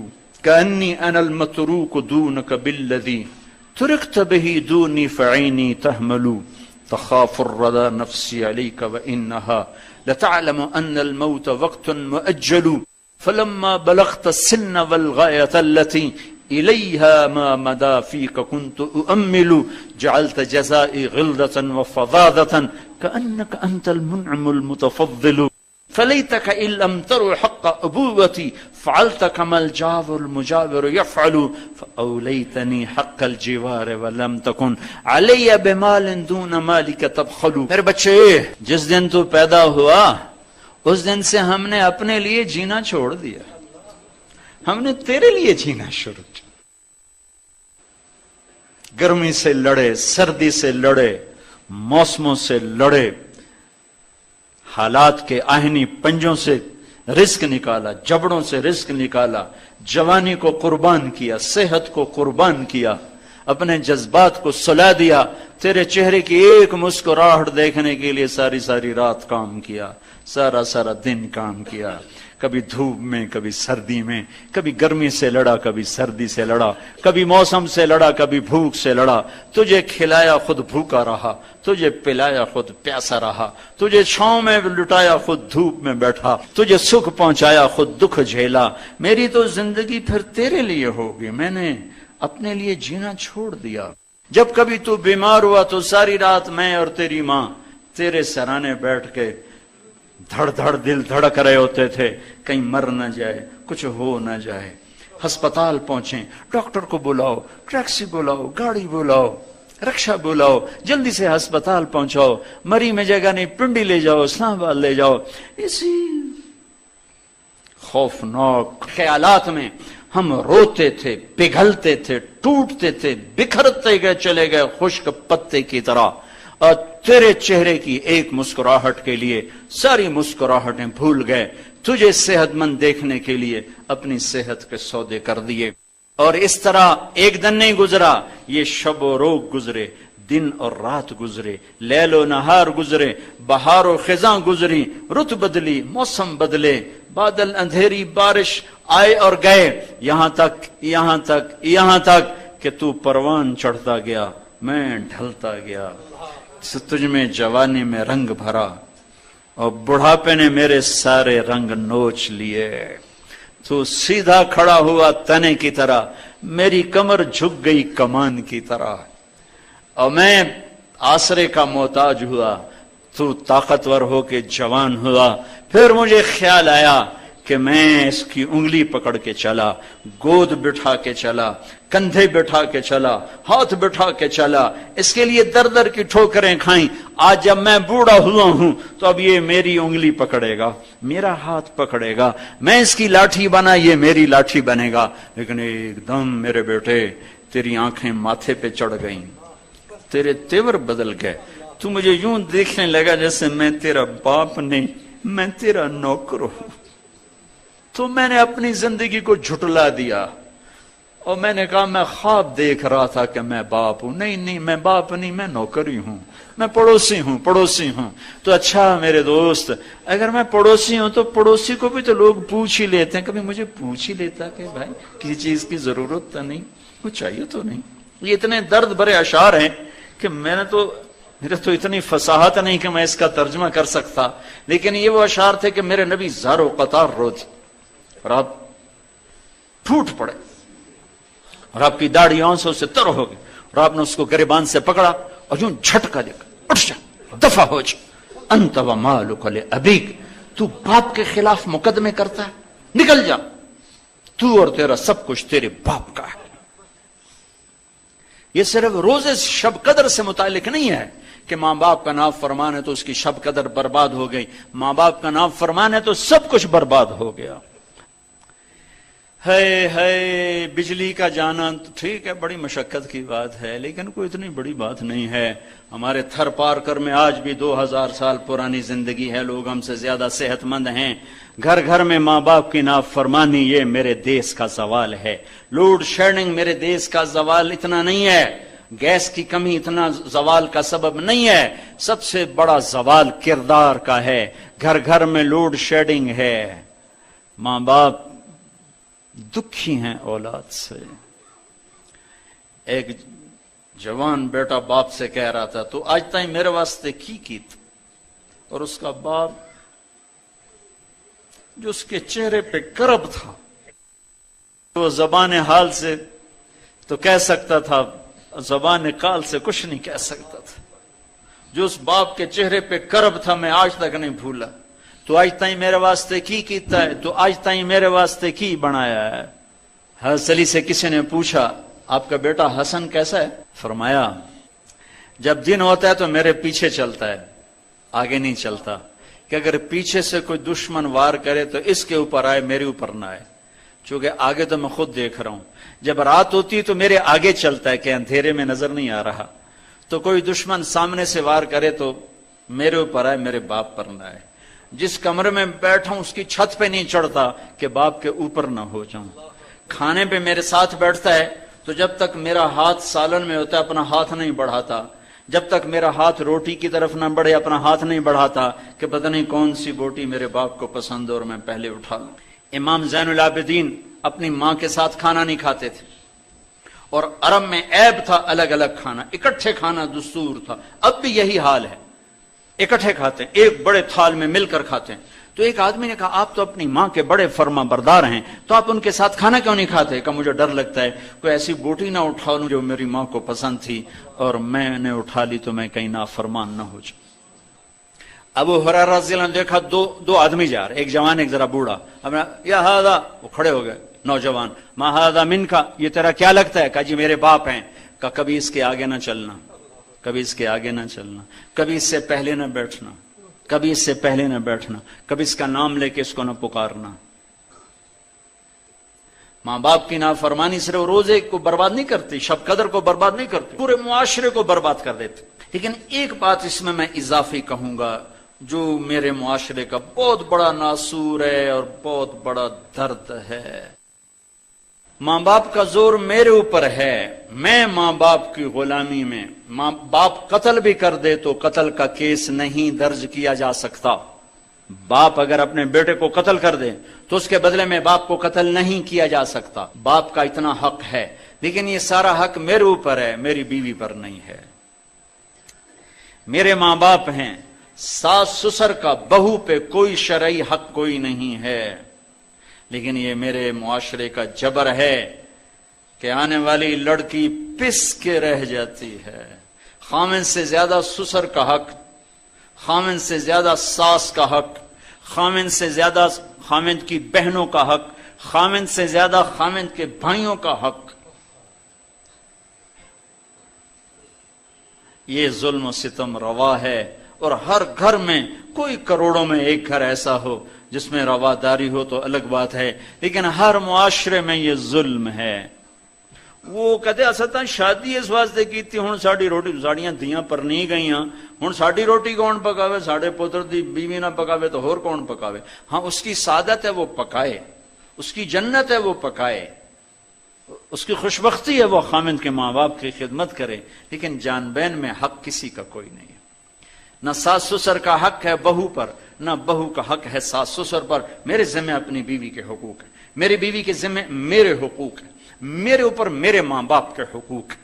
کانی انا المتروک دونک بالذی ترکت به دونی فعینی تحمل تخاف الردى نفسي عليك وإنها لتعلم أن الموت وقت مؤجل فلما بلغت السن والغاية التي إليها ما مدى فيك كنت أؤمل جعلت جزائي غلظة وفظاظة كأنك أنت المنعم المتفضل فليتك إن لم تر حق أبوتي فعلت كما الجاور المجاور يفعل فأوليتني حق الجوار ولم تكن علي بمال دون مالك تبخل۔ میرے بچے جس دن تو پیدا ہوا اس دن سے ہم نے اپنے لیے جینا چھوڑ دیا، ہم نے تیرے لیے جینا شروع کیا۔ گرمی سے لڑے، سردی سے لڑے، موسموں سے لڑے، حالات کے آہنی پنجوں سے رزق نکالا، جبڑوں سے رزق نکالا، جوانی کو قربان کیا، صحت کو قربان کیا، اپنے جذبات کو سلا دیا، تیرے چہرے کی ایک مسکراہٹ دیکھنے کے لیے ساری ساری رات کام کیا، سارا سارا دن کام کیا، کبھی دھوپ میں کبھی سردی میں، کبھی گرمی سے لڑا کبھی سردی سے لڑا، کبھی موسم سے لڑا کبھی بھوک سے لڑا، تجھے کھلایا خود بھوکا رہا، تجھے پلایا خود پیاسا رہا، تجھے چھاؤں میں لٹایا خود دھوپ میں بیٹھا، تجھے سکھ پہنچایا خود دکھ جھیلا۔ میری تو زندگی پھر تیرے لیے ہوگی، میں نے اپنے لیے جینا چھوڑ دیا۔ جب کبھی تو بیمار ہوا تو ساری رات میں اور تیری ماں تیرے سرانے بیٹھ کے دھڑ دھڑ دل دھڑک رہے ہوتے تھے، کہیں مر نہ جائے، کچھ ہو نہ جائے۔ ہسپتال پہنچیں، ڈاکٹر کو بلاؤ، ٹیکسی بلاؤ، گاڑی بلاؤ، رکشا بلاؤ، جلدی سے ہسپتال پہنچاؤ، مری میں جگہ نہیں، پنڈی لے جاؤ، اسلام آباد لے جاؤ۔ اسی خوفناک خیالات میں ہم روتے تھے، پگھلتے تھے، ٹوٹتے تھے، بکھرتے گئے، چلے گئے خشک پتے کی طرح، اور تیرے چہرے کی ایک مسکراہٹ کے لیے ساری مسکراہٹیں بھول گئے، تجھے صحت مند دیکھنے کے لیے اپنی صحت کے سودے کر دیے۔ اور اس طرح ایک دن نہیں گزرا، یہ شب و روز گزرے، دن اور رات گزرے، لیل و نہار گزرے، بہار و خزاں گزری، رت بدلی، موسم بدلے، بادل اندھیری، بارش آئے اور گئے، یہاں تک کہ تو پروان چڑھتا گیا، میں ڈھلتا گیا، تجھ میں جوانی میں رنگ بھرا اور بڑھاپے نے میرے سارے رنگ نوچ لیے۔ تو سیدھا کھڑا ہوا تنے کی طرح، میری کمر جھک گئی کمان کی طرح، اور میں آسرے کا محتاج ہوا، تو طاقتور ہو کے جوان ہوا۔ پھر مجھے خیال آیا کہ میں اس کی انگلی پکڑ کے چلا، گود بٹھا کے چلا، کندھے بٹھا کے چلا، ہاتھ بٹھا کے چلا، اس کے لیے در در کی ٹھوکریں کھائیں۔ آج جب میں بوڑھا ہوا ہوں تو اب یہ میری انگلی پکڑے گا، میرا ہاتھ پکڑے گا، میں اس کی لاٹھی بنا، یہ میری لاٹھی بنے گا۔ لیکن ایک دم میرے بیٹے تیری آنکھیں ماتھے پہ چڑھ گئیں، تیرے تیور بدل گئے، تو مجھے یوں دیکھنے لگا جیسے میں تیرا باپ نہیں، میں تیرا نوکر ہوں۔ تو میں نے اپنی زندگی کو جھٹلا دیا اور میں نے کہا میں خواب دیکھ رہا تھا کہ میں باپ ہوں۔ نہیں، میں باپ نہیں، میں نوکر ہی ہوں، میں پڑوسی ہوں۔ تو اچھا میرے دوست، اگر میں پڑوسی ہوں تو پڑوسی کو بھی تو لوگ پوچھ ہی لیتے ہیں، کبھی مجھے پوچھ ہی لیتا کہ بھائی کسی چیز کی ضرورت تو نہیں، کچھ چاہیے تو نہیں۔ یہ اتنے درد بھرے اشعار ہیں کہ میرے تو اتنی فصاحت نہیں کہ میں اس کا ترجمہ کر سکتا، لیکن یہ وہ اشعار تھے کہ میرے نبی زار و قطار روتے اور آپ پھوٹ پڑے اور آپ کی داڑھی آنسوں سے تر ہو گئی، اور آپ نے اس کو گریبان سے پکڑا اور یوں جھٹکا دے کر اٹھ جا، دفع ہو جا، انت و مالک لابیک، تو باپ کے خلاف مقدمے کرتا ہے، نکل جا، تو اور تیرا سب کچھ تیرے باپ کا ہے۔ یہ صرف روز شب قدر سے متعلق نہیں ہے کہ ماں باپ کا نام فرمان ہے تو اس کی شب قدر برباد ہو گئی، ماں باپ کا نام فرمان ہے تو سب کچھ برباد ہو گیا۔ ہے بجلی کا جانا تو ٹھیک ہے، بڑی مشقت کی بات ہے، لیکن کوئی اتنی بڑی بات نہیں ہے۔ ہمارے تھر پار کر میں آج بھی 2000 سال پرانی زندگی ہے، لوگ ہم سے زیادہ صحت مند ہیں۔ گھر گھر میں ماں باپ کی نافرمانی یہ میرے دیس کا زوال ہے۔ لوڈ شیڈنگ میرے دیس کا زوال اتنا نہیں ہے، گیس کی کمی اتنا زوال کا سبب نہیں ہے، سب سے بڑا زوال کردار کا ہے۔ گھر گھر میں لوڈ شیڈنگ ہے، ماں باپ دکھی ہیں اولاد سے۔ ایک جوان بیٹا باپ سے کہہ رہا تھا تو آج تائیں میرے واسطے کی اور اس کا باپ جو اس کے چہرے پہ کرب تھا، وہ زبان حال سے تو کہہ سکتا تھا، زبان قال سے کچھ نہیں کہہ سکتا تھا۔ جو اس باپ کے چہرے پہ کرب تھا میں آج تک نہیں بھولا۔ تو آج تائیں میرے واسطے کیتا ہے، تو آج تائیں میرے واسطے کی بنایا ہے۔ حضرت علی سے کسی نے پوچھا آپ کا بیٹا حسن کیسا ہے؟ فرمایا جب دن ہوتا ہے تو میرے پیچھے چلتا ہے، آگے نہیں چلتا، کہ اگر پیچھے سے کوئی دشمن وار کرے تو اس کے اوپر آئے، میرے اوپر نہ آئے، چونکہ آگے تو میں خود دیکھ رہا ہوں۔ جب رات ہوتی تو میرے آگے چلتا ہے کہ اندھیرے میں نظر نہیں آ رہا، تو کوئی دشمن سامنے سے وار کرے تو میرے اوپر آئے، میرے باپ پر نہ آئے۔ جس کمرے میں بیٹھا ہوں اس کی چھت پہ نہیں چڑھتا کہ باپ کے اوپر نہ ہو جاؤں۔ کھانے پہ میرے ساتھ بیٹھتا ہے تو جب تک میرا ہاتھ سالن میں ہوتا ہے اپنا ہاتھ نہیں بڑھاتا، جب تک میرا ہاتھ روٹی کی طرف نہ بڑھے اپنا ہاتھ نہیں بڑھاتا کہ پتہ نہیں کون سی بوٹی میرے باپ کو پسند اور میں پہلے اٹھا لوں۔ امام زین العابدین اپنی ماں کے ساتھ کھانا نہیں کھاتے تھے، اور عرب میں عیب تھا الگ الگ کھانا، اکٹھے کھانا دستور تھا۔ اب بھی یہی حال ہے، اکٹھے کھاتے ہیں، ایک بڑے تھال میں مل کر کھاتے ہیں۔ تو ایک آدمی نے کہا آپ تو اپنی ماں کے بڑے فرما بردار ہیں، تو آپ ان کے ساتھ کھانا کیوں نہیں کھاتے؟ کہ مجھے ڈر لگتا ہے کوئی ایسی بوٹی نہ اٹھا لوں جو میری ماں کو پسند تھی اور میں نے اٹھا لی تو میں کہیں نافرمان نہ ہو جاؤں۔ ابو ہریرہ رضی اللہ عنہ نے دیکھا دو آدمی جا رہے، ایک جوان ایک ذرا بوڑھا، یا ہذا، وہ کھڑے ہو گئے نوجوان، ما ہذا منکا، یہ تیرا کیا لگتا ہے؟ کہا جی میرے باپ ہیں۔ کہا کبھی اس کے آگے نہ چلنا، کبھی اس کے آگے نہ چلنا، کبھی اس سے پہلے نہ بیٹھنا، کبھی اس سے پہلے نہ بیٹھنا، کبھی اس کا نام لے کے اس کو نہ پکارنا۔ ماں باپ کی نافرمانی صرف روزے کو برباد نہیں کرتی، شب قدر کو برباد نہیں کرتی، پورے معاشرے کو برباد کر دیتی۔ لیکن ایک بات اس میں اضافی کہوں گا جو میرے معاشرے کا بہت بڑا ناسور ہے اور بہت بڑا درد ہے۔ ماں باپ کا زور میرے اوپر ہے، میں ماں باپ کی غلامی میں، ماں باپ قتل بھی کر دے تو قتل کا کیس نہیں درج کیا جا سکتا۔ باپ اگر اپنے بیٹے کو قتل کر دے تو اس کے بدلے میں باپ کو قتل نہیں کیا جا سکتا، باپ کا اتنا حق ہے، لیکن یہ سارا حق میرے اوپر ہے، میری بیوی پر نہیں ہے۔ میرے ماں باپ ہیں، ساس سسر کا بہو پہ کوئی شرعی حق کوئی نہیں ہے، لیکن یہ میرے معاشرے کا جبر ہے کہ آنے والی لڑکی پس کے رہ جاتی ہے۔ خامن سے زیادہ سسر کا حق، خامن سے زیادہ ساس کا حق، خامن سے زیادہ خامن کی بہنوں کا حق، خامن سے زیادہ خامن کے بھائیوں کا حق۔ یہ ظلم و ستم روا ہے، اور ہر گھر میں کوئی کروڑوں میں ایک گھر ایسا ہو جس میں رواداری ہو تو الگ بات ہے، لیکن ہر معاشرے میں یہ ظلم ہے۔ وہ کہتے اساں شادی اس واسطے کی تھی، ہن ساڈی روٹی ساڑیاں دیاں پر نہیں گئیاں، ہن ساڈی روٹی کون پکاوے؟ ساڈے پتر دی بیوی نہ پکاوے تو ہور کون پکاوے؟ ہاں اس کی سعادت ہے وہ پکائے، اس کی جنت ہے وہ پکائے، اس کی خوشبختی ہے وہ خامند کے ماں باپ کی خدمت کرے، لیکن جان بین میں حق کسی کا کوئی نہیں ہے۔ نہ ساس سسر کا حق ہے بہو پر، نہ بہو کا حق ہے ساس سسر پر۔ میرے ذمہ اپنی بیوی کے حقوق ہیں، میری بیوی کے ذمہ میرے حقوق ہیں، میرے اوپر میرے ماں باپ کے حقوق ہیں،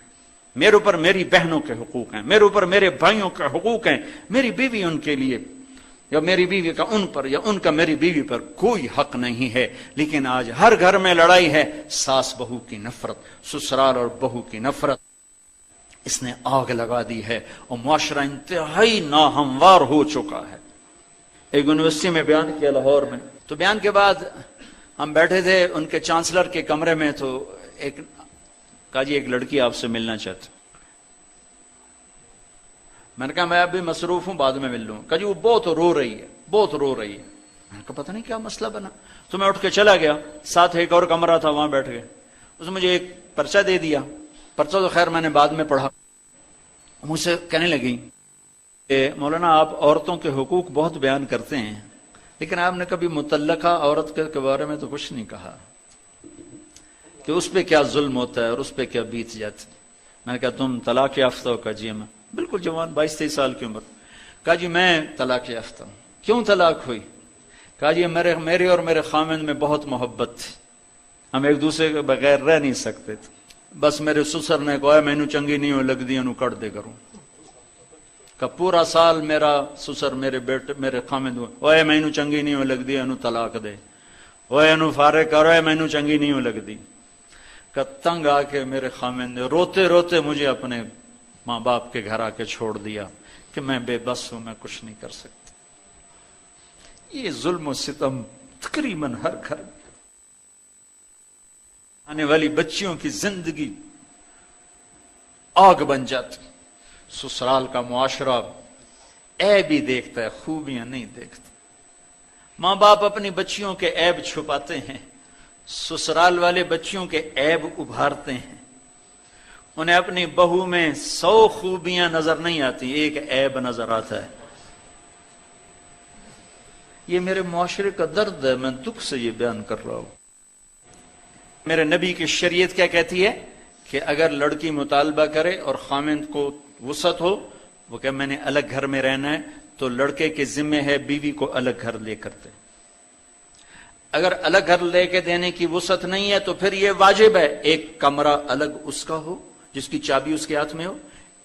میرے اوپر میری بہنوں کے حقوق ہیں، میرے اوپر میرے بھائیوں کے حقوق ہیں۔ میری بیوی ان کے لیے، یا میری بیوی کا ان پر، یا ان کا میری بیوی پر کوئی حق نہیں ہے۔ لیکن آج ہر گھر میں لڑائی ہے، ساس بہو کی نفرت، سسرال اور بہو کی نفرت، اس نے آگ لگا دی ہے اور معاشرہ انتہائی ناہموار ہو چکا ہے۔ ایک یونیورسٹی میں بیان کیا لاہور میں، تو بیان کے بعد ہم بیٹھے تھے ان کے چانسلر کے کمرے میں، تو ایک کہا جی ایک لڑکی آپ سے ملنا چاہتی۔ میں نے کہا میں ابھی مصروف ہوں، بعد میں مل لوں۔ کہا جی وہ بہت رو رہی ہے، بہت رو رہی ہے۔ میں نے کہا پتہ نہیں کیا مسئلہ بنا. تو میں اٹھ کے چلا گیا, ساتھ ایک اور کمرہ تھا, وہاں بیٹھ گئے. اس نے مجھے ایک پرچہ دے دیا. پرچہ تو خیر میں نے بعد میں پڑھا. مجھ سے کہنے لگی کہ مولانا آپ عورتوں کے حقوق بہت بیان کرتے ہیں, لیکن آپ نے کبھی متعلقہ عورت کے بارے میں تو کچھ نہیں کہا کہ اس پہ کیا ظلم ہوتا ہے اور اس پہ کیا بیت جاتی. میں نے کہا تم طلاق یافتہ ہو؟ کہا جی میں بالکل جوان 22-23 سال کی عمر. کہا جی میں طلاق یافتہ ہوں. کیوں طلاق ہوئی؟ کہا جی میرے اور میرے خامند میں بہت محبت تھی, ہم ایک دوسرے کے بغیر رہ نہیں سکتے تھے. بس میرے سسر نے کہا مینو چنگی نہیں ہو لگ دی انہوں کٹ دے کروں. کہ پورا سال میرا سسر میرے خامند ہوئے مینو چنگی نہیں ہو لگ دی انہوں طلاق دے, ہوئے انہوں فارغ کرو مینو چنگی نہیں ہو لگ دی. کہ تنگ آ کے میرے خامند نے روتے روتے مجھے اپنے ماں باپ کے گھر آ کے چھوڑ دیا کہ میں بے بس ہوں, میں کچھ نہیں کر سکتا. یہ ظلم و ستم تقریباً ہر گھر میں. آنے والی بچیوں کی زندگی آگ بن جاتی. سسرال کا معاشرہ عیب ہی دیکھتا ہے, خوبیاں نہیں دیکھتا. ماں باپ اپنی بچیوں کے عیب چھپاتے ہیں, سسرال والے بچیوں کے عیب ابھارتے ہیں. انہیں اپنی بہو میں 100 خوبیاں نظر نہیں آتی, ایک عیب نظر آتا ہے. یہ میرے معاشرے کا درد ہے, میں دکھ سے یہ بیان کر رہا ہوں. میرے نبی کی شریعت کیا کہتی ہے کہ اگر لڑکی مطالبہ کرے اور خامند کو وسعت ہو, وہ کہ میں نے الگ گھر میں رہنا ہے, تو لڑکے کے ذمہ ہے بیوی کو الگ گھر لے کر دے. اگر الگ گھر لے کے دینے کی وسعت نہیں ہے تو پھر یہ واجب ہے ایک کمرہ الگ اس کا ہو جس کی چابی اس کے ہاتھ میں ہو,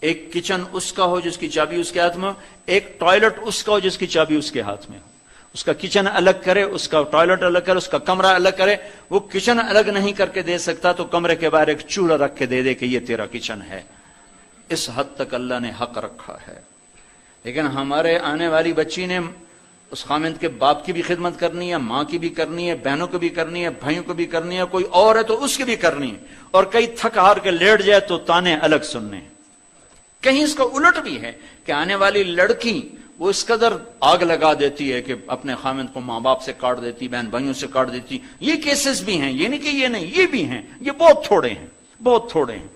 ایک کچن اس کا ہو جس کی چابی اس کے ہاتھ میں ہو, ایک ٹوائلٹ اس کا ہو جس کی چابی اس کے ہاتھ میں ہو. اس کا کچن الگ کرے, اس کا ٹوائلٹ الگ کرے, اس کا کمرہ الگ کرے. وہ کچن الگ نہیں کر کے دے سکتا تو کمرے کے باہر ایک چولہا رکھ کے دے دے کہ یہ تیرا کچن ہے. اس حد تک اللہ نے حق رکھا ہے. لیکن ہمارے آنے والی بچی نے اس خامند کے باپ کی بھی خدمت کرنی ہے, ماں کی بھی کرنی ہے, بہنوں کو بھی کرنی ہے, بھائیوں کو بھی کرنی ہے, کوئی اور ہے تو اس کی بھی کرنی ہے. اور کئی تھک ہار کے لیٹ جائے تو تانے الگ سننے. کہیں اس کا الٹ بھی ہے کہ آنے والی لڑکی وہ اس قدر آگ لگا دیتی ہے کہ اپنے خامند کو ماں باپ سے کاٹ دیتی, بہن بھائیوں سے کاٹ دیتی. یہ کیسز بھی ہیں, یہ نہیں کہ یہ نہیں, یہ بھی ہیں, یہ بہت تھوڑے ہیں, بہت تھوڑے ہیں.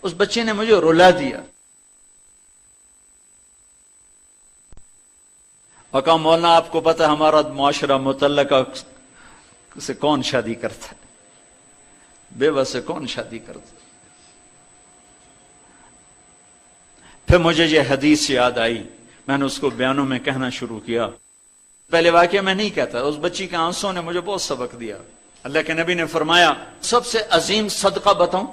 اس بچے نے مجھے رلا دیا اور کہا مولانا آپ کو پتہ ہمارا معاشرہ متعلقہ سے کون شادی کرتا ہے, بیوہ سے کون شادی کرتا ہے. پھر مجھے یہ حدیث یاد آئی, میں نے اس کو بیانوں میں کہنا شروع کیا. پہلے واقعہ میں نہیں کہتا, اس بچی کے آنسوں نے مجھے بہت سبق دیا. اللہ کے نبی نے فرمایا سب سے عظیم صدقہ بتاؤں,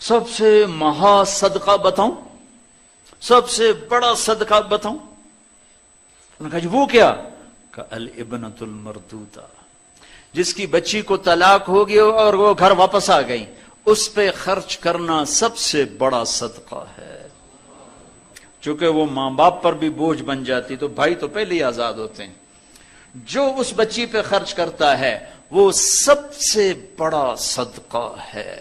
سب سے مہا صدقہ بتاؤں, سب سے بڑا صدقہ بتاؤں. انہوں نے کہا جی وہ کیا؟ کہ الابنۃ المردودہ, جس کی بچی کو طلاق ہو گئی اور وہ گھر واپس آ گئی, اس پہ خرچ کرنا سب سے بڑا صدقہ ہے. چونکہ وہ ماں باپ پر بھی بوجھ بن جاتی تو بھائی تو پہلے ہی آزاد ہوتے ہیں. جو اس بچی پہ خرچ کرتا ہے وہ سب سے بڑا صدقہ ہے.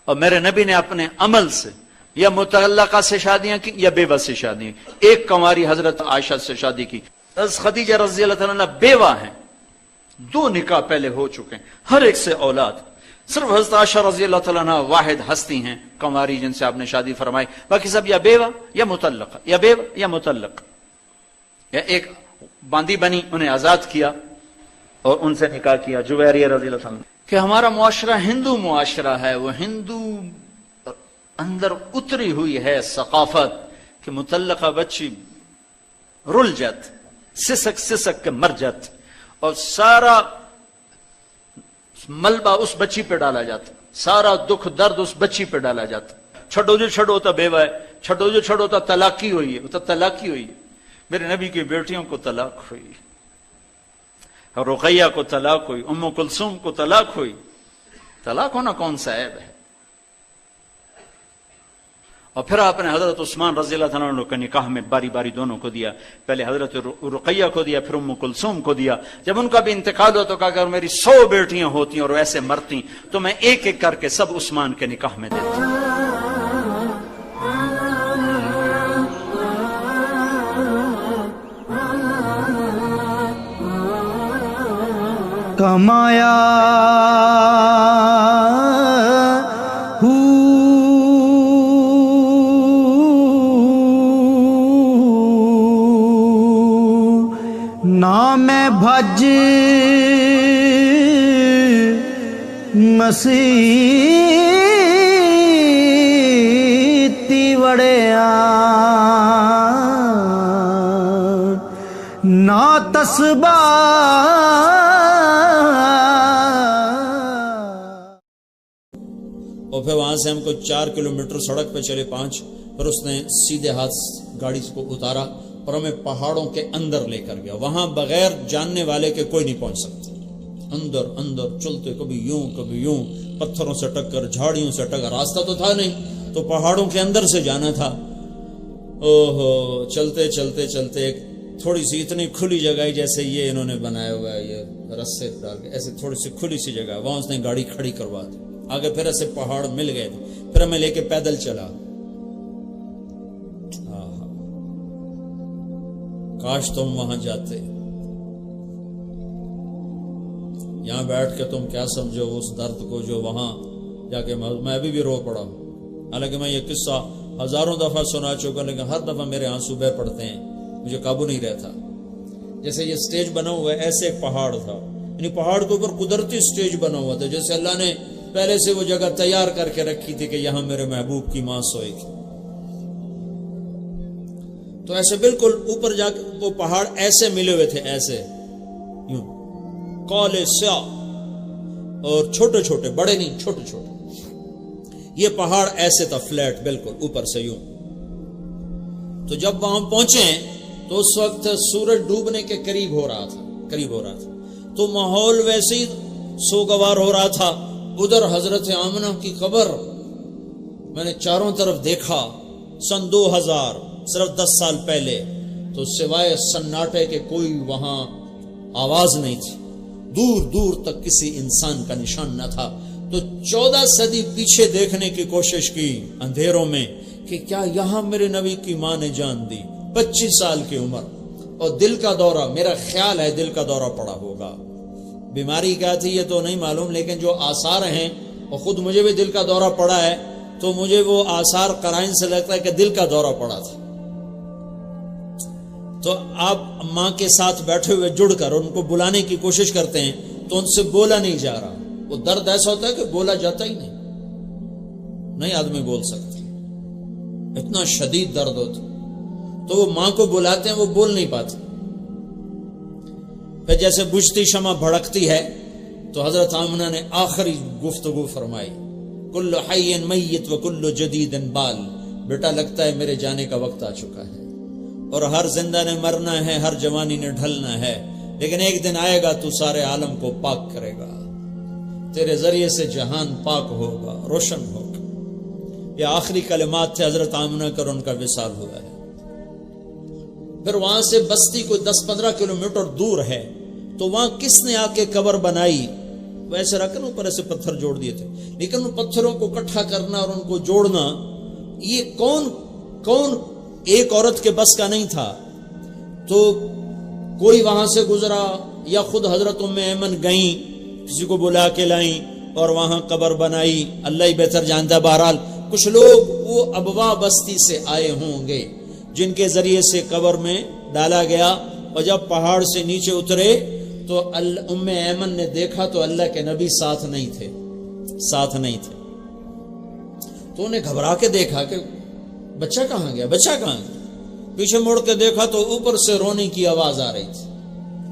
اور میرے نبی نے اپنے عمل سے یا متعلقہ سے شادیاں کی یا بیوہ سے شادیاں کی. ایک کنواری حضرت عائشہ سے شادی کی, خدیجہ رضی اللہ تعالیٰ عنہ بیوہ ہیں, 2 نکاح پہلے ہو چکے ہیں, ہر ایک سے اولاد. صرف حضرت عائشہ رضی اللہ تعالیٰ عنہ واحد ہستی ہیں کنواری جن سے آپ نے شادی فرمائی, باقی سب یا بیوہ یا متعلقہ, یا بیوہ یا متعلق. یا ایک باندی بنی, انہیں آزاد کیا اور ان سے نکاح کیا. جویریہ رضی اللہ تعالیٰ عنہ. کہ ہمارا معاشرہ ہندو معاشرہ ہے, وہ ہندو اندر اتری ہوئی ہے ثقافت کہ متعلقہ بچی رل جاتی, سسک کے مر جاتی, اور سارا ملبہ اس بچی پہ ڈالا جاتا, سارا دکھ درد اس بچی پہ ڈالا جاتا. چھڑو جو چھڑو تا بیوہ ہے, چھڑو جو چھڑو تا طلاقی ہوئی ہے, وہ تو طلاقی ہوئی ہے. میرے نبی کی بیٹیوں کو طلاق ہوئی, رقیہ کو طلاق ہوئی, ام کلثوم کو طلاق ہوئی. طلاق ہونا کون سا عیب ہے؟ اور پھر آپ نے حضرت عثمان رضی اللہ تعالیٰ عنہ کے نکاح میں باری باری دونوں کو دیا. پہلے حضرت رقیہ کو دیا, پھر ام کلثوم کو دیا. جب ان کا بھی انتقال ہوا تو کہا اگر میری 100 بیٹیاں ہوتی اور ویسے مرتی تو میں ایک ایک کر کے سب عثمان کے نکاح میں دیتا. کمایا نام بھج مسیتی وڑیا نا تسبہ اور پھر وہاں سے ہم کو 4 کلومیٹر سڑک پہ چلے 5، پھر اس نے سیدھے ہاتھ گاڑی کو اتارا اور ہمیں پہاڑوں کے اندر لے کر گیا. وہاں بغیر جاننے والے کے کوئی نہیں پہنچ سکتا. اندر اندر چلتے، کبھی یوں، پتھروں سے ٹکر، جھاڑیوں سے ٹکر، راستہ تو تھا نہیں، تو پہاڑوں کے اندر سے جانا تھا. اوہو، چلتے چلتے چلتے ایک تھوڑی سی اتنی کھلی جگہ ہے جیسے یہ انہوں نے بنایا ہوا ہے، یہ رسے ڈال کے ایسے تھوڑی سی کھلی سی جگہ، وہاں اس نے گاڑی کھڑی کروا دی. آگے پھر ایسے پہاڑ مل گئے تھے، پھر ہمیں لے کے پیدل چلا. کاش تم وہاں جاتے. یہاں بیٹھ کے تم کیا سمجھو اس درد کو جو وہاں جا کے میں ابھی بھی رو پڑا ہوں. حالانکہ میں یہ قصہ ہزاروں دفعہ سنا چکا، لیکن ہر دفعہ میرے آنسو بہ پڑتے ہیں، مجھے قابو نہیں رہتا. جیسے یہ سٹیج بنا ہوا ہے، ایسے ایک پہاڑ تھا، یعنی پہاڑ کے اوپر قدرتی سٹیج بنا ہوا تھا، جیسے اللہ نے پہلے سے وہ جگہ تیار کر کے رکھی تھی کہ یہاں میرے محبوب کی ماں سوئے گی. تو ایسے بالکل اوپر جا کے وہ پہاڑ ایسے ملے ہوئے تھے، ایسے یوں کالے سیاہ اور چھوٹے چھوٹے، بڑے نہیں، چھوٹے چھوٹے. یہ پہاڑ ایسے تھا فلیٹ بالکل اوپر سے یوں. تو جب وہاں پہنچے تو اس وقت سورج ڈوبنے کے قریب ہو رہا تھا. تو ماحول ویسے ہی سوگوار ہو رہا تھا. ادھر حضرت آمنہ کی قبر میں نے چاروں طرف دیکھا. سن 2000 صرف 10 سال پہلے تو سوائے سناٹے کے کوئی وہاں آواز نہیں تھی، دور دور تک کسی انسان کا نشان نہ تھا. تو 14 صدی پیچھے دیکھنے کی کوشش کی اندھیروں میں کہ کیا یہاں میرے نبی کی ماں نے جان دی. 25 سال کی عمر اور دل کا دورہ، میرا خیال ہے دل کا دورہ پڑا ہوگا. بیماری کیا تھی یہ تو نہیں معلوم، لیکن جو آثار ہیں، اور خود مجھے بھی دل کا دورہ پڑا ہے، تو مجھے وہ آثار قرائن سے لگتا ہے کہ دل کا دورہ پڑا تھا. تو آپ ماں کے ساتھ بیٹھے ہوئے جڑ کر ان کو بلانے کی کوشش کرتے ہیں تو ان سے بولا نہیں جا رہا. وہ درد ایسا ہوتا ہے کہ بولا جاتا ہی نہیں آدمی بول سکتا، اتنا شدید درد ہوتا. تو وہ ماں کو بلاتے ہیں، وہ بول نہیں پاتے. پھر جیسے بجھتی شمع بھڑکتی ہے تو حضرت آمنہ نے آخری گفتگو فرمائی، کل حی میت و کل جدید بال. بیٹا لگتا ہے میرے جانے کا وقت آ چکا ہے، اور ہر زندہ نے مرنا ہے، ہر جوانی نے ڈھلنا ہے، لیکن ایک دن آئے گا تو سارے عالم کو پاک کرے گا، تیرے ذریعے سے جہان پاک ہوگا، روشن ہوگا. یہ آخری کلمات تھے حضرت آمنہ کر ان کا وصال ہوا ہے. پھر وہاں سے بستی کوئی 10-15 کلومیٹر دور ہے. تو وہاں کس نے آ کے قبر بنائی؟ ویسے رکھنا اوپر ایسے پتھر جوڑ دیے تھے، لیکن ان پتھروں کو اکٹھا کرنا اور ان کو جوڑنا یہ کون ایک عورت کے بس کا نہیں تھا. تو کوئی وہاں سے گزرا یا خود حضرت ام ایمن گئیں، کسی کو بلا کے لائیں اور وہاں قبر بنائی. اللہ ہی بہتر جانتا. بہرحال کچھ لوگ وہ ابوا بستی سے آئے ہوں گے جن کے ذریعے سے قبر میں ڈالا گیا. اور جب پہاڑ سے نیچے اترے تو ام ایمن نے دیکھا تو اللہ کے نبی ساتھ نہیں تھے. تو انہیں گھبرا کے دیکھا کہ بچہ کہاں گیا. پیچھے مڑ کے دیکھا تو اوپر سے رونے کی آواز آ رہی تھی.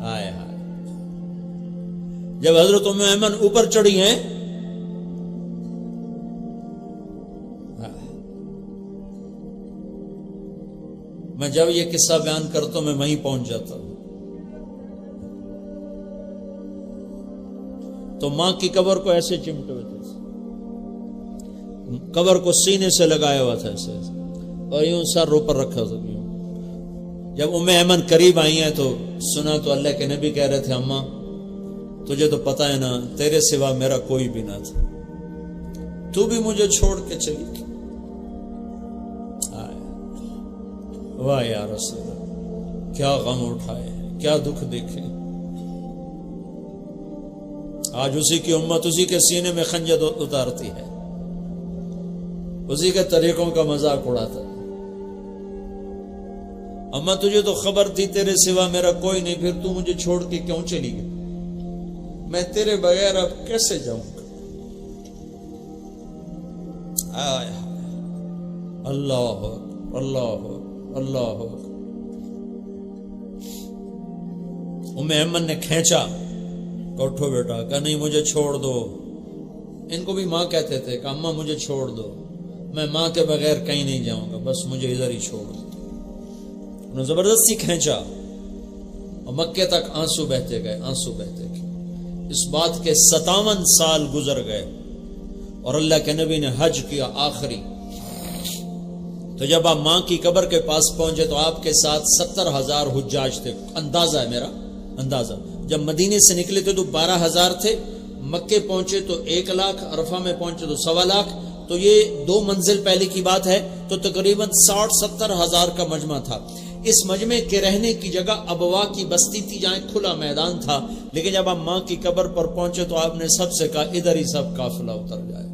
ہائے ہائے. جب حضرت ام ایمن اوپر چڑھی ہیں، میں جب یہ قصہ بیان کرتا ہوں میں وہیں پہنچ جاتا ہوں. تو ماں کی قبر کو ایسے چمٹے ہوئے تھے، قبر کو سینے سے لگایا ہوا تھا ایسے، اور یوں سر اوپر رکھا تھا. جب ام ایمن قریب آئی ہیں تو سنا تو اللہ کے نبی کہہ رہے تھے، اماں تجھے تو پتا ہے نا تیرے سوا میرا کوئی بھی نہ تھا، تو بھی مجھے چھوڑ کے چلی گئی. واہ یا رسول اللہ، کیا غم اٹھائے، کیا دکھ دیکھے. آج اسی کی امت اسی کے سینے میں خنجر اتارتی ہے، اسی کے طریقوں کا مذاق اڑاتا ہے۔ اما تجھے تو خبر تھی تیرے سوا میرا کوئی نہیں، پھر تو مجھے چھوڑ کے کیوں چلی گئی؟ میں تیرے بغیر اب کیسے جاؤں گا؟ اللہ اللہ اللہ۔ ام ایمن نے کھینچا کہ اٹھو بیٹا، کہا نہیں مجھے چھوڑ دو۔ ان کو بھی ماں کہتے تھے کہ اماں مجھے چھوڑ دو، میں ماں کے بغیر کہیں نہیں جاؤں گا، بس مجھے ادھر ہی چھوڑ دو۔ انہوں نے زبردستی کھینچا اور مکے تک آنسو بہتے گئے، آنسو بہتے گئے۔ اس بات کے 57 سال گزر گئے اور اللہ کے نبی نے حج کیا آخری۔ تو جب آپ ماں کی قبر کے پاس پہنچے تو آپ کے ساتھ 70,000 حجاج تھے، اندازہ ہے میرا اندازہ۔ جب مدینے سے نکلے تھے تو 12,000 تھے، مکے پہنچے تو 1 لاکھ، عرفہ میں پہنچے تو 1.25 لاکھ، تو یہ 2 منزل پہلے کی بات ہے، تو تقریباً 60-70 ہزار کا مجمع تھا۔ اس مجمع کے رہنے کی جگہ ابوا کی بستی تھی جہاں کھلا میدان تھا، لیکن جب آپ ماں کی قبر پر پہنچے تو آپ نے سب سے کہا ادھر ہی سب قافلہ اتر جائے،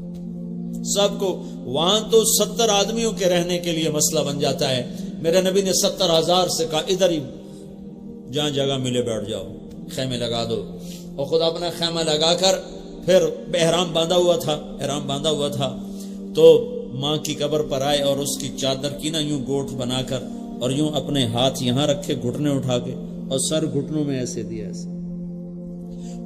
سب کو۔ وہاں تو 70 آدمیوں کے رہنے کے لیے مسئلہ بن جاتا ہے، میرے نبی نے 70,000 سے کہا ادھر ہی جہاں جگہ ملے بیٹھ جاؤ، خیمے لگا دو۔ اور خود اپنا خیمہ لگا کر پھر احرام باندھا ہوا تھا تو ماں کی قبر پر آئے اور اس کی چادر کی نا یوں گوٹھ بنا کر اور یوں اپنے ہاتھ یہاں رکھے، گھٹنے اٹھا کے، اور سر گھٹنوں میں ایسے دیا ایسے،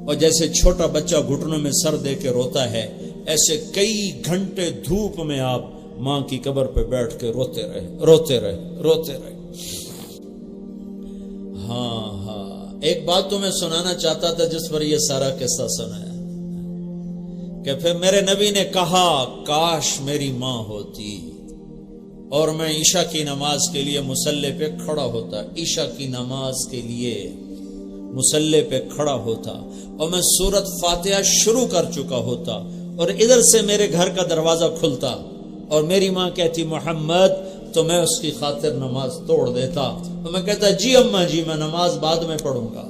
اور جیسے چھوٹا بچہ گھٹنوں میں سر دے کے روتا ہے، ایسے کئی گھنٹے دھوپ میں آپ ماں کی قبر پہ بیٹھ کے روتے رہے۔ ہاں ایک بات تو میں سنانا چاہتا تھا جس پر یہ سارا قصہ سنایا کہ پھر میرے نبی نے کہا کاش میری ماں ہوتی اور میں عشاء کی نماز کے لیے مصلی پہ کھڑا ہوتا، عشاء کی نماز کے لیے مصلی پہ کھڑا ہوتا اور میں سورۃ فاتحہ شروع کر چکا ہوتا اور ادھر سے میرے گھر کا دروازہ کھلتا اور میری ماں کہتی محمد، تو میں اس کی خاطر نماز توڑ دیتا اور میں کہتا جی اماں جی میں نماز بعد میں پڑھوں گا۔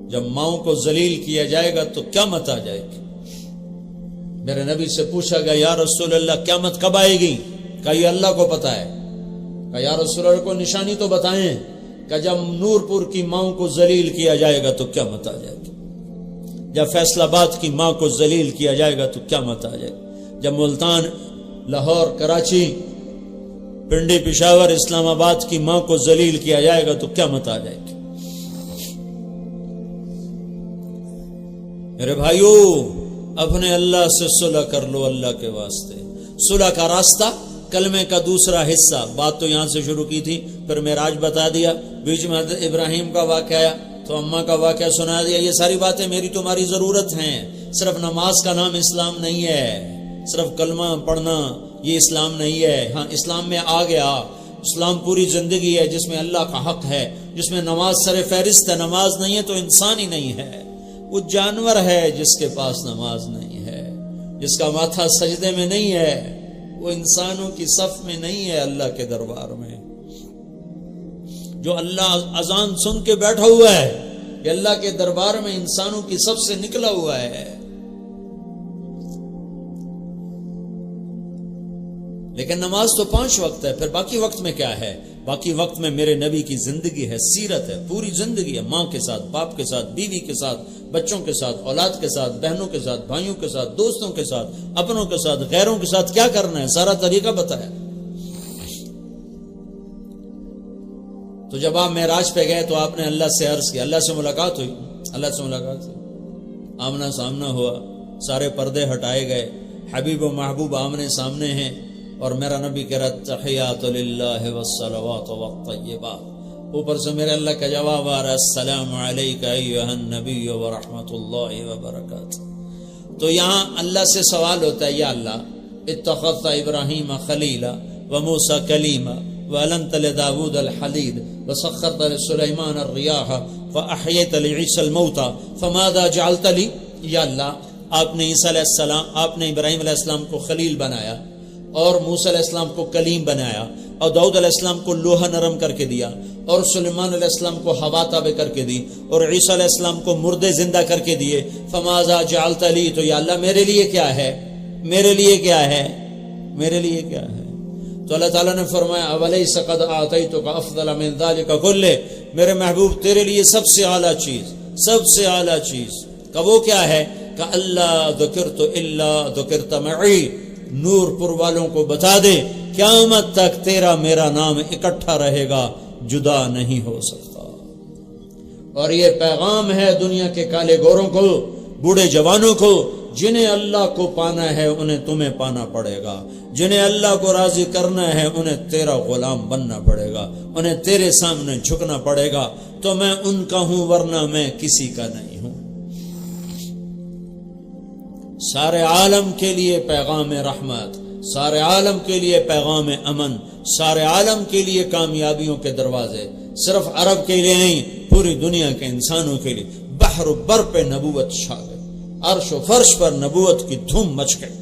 جب ماؤں کو ذلیل کیا جائے گا تو قیامت آ جائے گی۔ میرے نبی سے پوچھا گیا یا رسول اللہ قیامت کب آئے گی؟ کہا یہ اللہ کو پتا ہے۔ کہا یا رسول اللہ کو نشانی تو بتائیں۔ کہ جب نور پور کی ماؤں کو ذلیل کیا جائے گا تو قیامت آ جائے گی، جب فیصل آباد کی ماں کو ذلیل کیا جائے گا تو قیامت آ جائے گی، جب ملتان، لاہور، کراچی، پنڈی، پشاور، اسلام آباد کی ماں کو ذلیل کیا جائے گا تو قیامت آ جائے گی۔ میرے بھائیو اپنے اللہ سے صلح کر لو، اللہ کے واسطے۔ صلح کا راستہ، کلمے کا دوسرا حصہ، بات تو یہاں سے شروع کی تھی، پھر معراج بتا دیا، بیچ میں حضرت ابراہیم کا واقعہ آیا تو اماں کا واقعہ سنا دیا۔ یہ ساری باتیں میری تمہاری ضرورت ہیں۔ صرف نماز کا نام اسلام نہیں ہے، صرف کلمہ پڑھنا یہ اسلام نہیں ہے۔ ہاں اسلام میں آ گیا، اسلام پوری زندگی ہے جس میں اللہ کا حق ہے، جس میں نماز سر فہرست ہے۔ نماز نہیں ہے تو انسان ہی نہیں ہے، وہ جانور ہے جس کے پاس نماز نہیں ہے، جس کا ماتھا سجدے میں نہیں ہے، وہ انسانوں کی صف میں نہیں ہے اللہ کے دربار میں۔ جو اللہ اذان سن کے بیٹھا ہوا ہے یہ اللہ کے دربار میں انسانوں کی صف سے نکلا ہوا ہے۔ لیکن نماز تو 5 وقت ہے، پھر باقی وقت میں کیا ہے؟ باقی وقت میں میرے نبی کی زندگی ہے، سیرت ہے، پوری زندگی ہے، ماں کے ساتھ، باپ کے ساتھ، بیوی کے ساتھ، بچوں کے ساتھ، اولاد کے ساتھ، بہنوں کے ساتھ، بھائیوں کے ساتھ، دوستوں کے ساتھ، اپنوں کے ساتھ، غیروں کے ساتھ کیا کرنا ہے، سارا طریقہ بتایا۔ تو جب آپ معراج پہ گئے تو آپ نے اللہ سے عرض کیا، اللہ سے ملاقات ہوئی، آمنا سامنا ہوا، سارے پردے ہٹائے گئے، حبیب و محبوب آمنے سامنے ہیں، اور میرا نبی کہہ رہا تحیات للہ والصلوات والطیبات، اوپر سے میرے اللہ کا جواب آ رہا ہے السلام علیک ایھا النبی ورحمۃ اللہ وبرکاتہ۔ تو یہاں اللہ سے سوال ہوتا ہے یا اللہ اتخذت ابراہیم خلیلا وموسیٰ کلیما وَأَلَنْتَ لِدَاوُودَ الْحَدِيدَ وَسَخَّرْتَ لِسُلَيْمَانَ الرِّيَاحَ فَأَحْيَيْتَ لِعِيسَى الْمَوْتَى فَمَاذَا جَعَلْتَ لِي؟ یا اللہ آپ نے عیسیٰ علیہ السلام، آپ نے ابراہیم علیہ السلام کو خلیل بنایا اور موسیٰ علیہ السلام کو کلیم بنایا، اور داؤد علیہ السلام کو لوہا نرم کر کے دیا، اور سلیمان علیہ السلام کو ہوا تابع کر کے دی، اور عیسیٰ علیہ السلام کو مردے زندہ کر کے دیے، فماذا جعلت لی، تو یا اللہ میرے لیے کیا ہے، میرے لیے کیا ہے، میرے لیے کیا ہے؟ تو اللہ تعالیٰ نے فرمایا اولیس قد اعطیتک افضل من ذلک کلہ، میرے محبوب تیرے لیے سب سے اعلیٰ چیز، سب سے اعلیٰ چیز کہ وہ کیا ہے کہ اللہ ذکرت الا ذکرت معی، نور پور والوں کو بتا دے قیامت تک تیرا میرا نام اکٹھا رہے گا، جدا نہیں ہو سکتا۔ اور یہ پیغام ہے دنیا کے کالے گوروں کو، بوڑھے جوانوں کو، جنہیں اللہ کو پانا ہے انہیں تمہیں پانا پڑے گا، جنہیں اللہ کو راضی کرنا ہے انہیں تیرا غلام بننا پڑے گا، انہیں تیرے سامنے جھکنا پڑے گا، تو میں ان کا ہوں ورنہ میں کسی کا نہیں ہوں۔ سارے عالم کے لیے پیغام رحمت، سارے عالم کے لیے پیغام امن، سارے عالم کے لیے کامیابیوں کے دروازے، صرف عرب کے لیے نہیں، پوری دنیا کے انسانوں کے لیے۔ بحر و بر پہ نبوت چھا گئی، عرش و فرش پر نبوت کی دھوم مچ گئی۔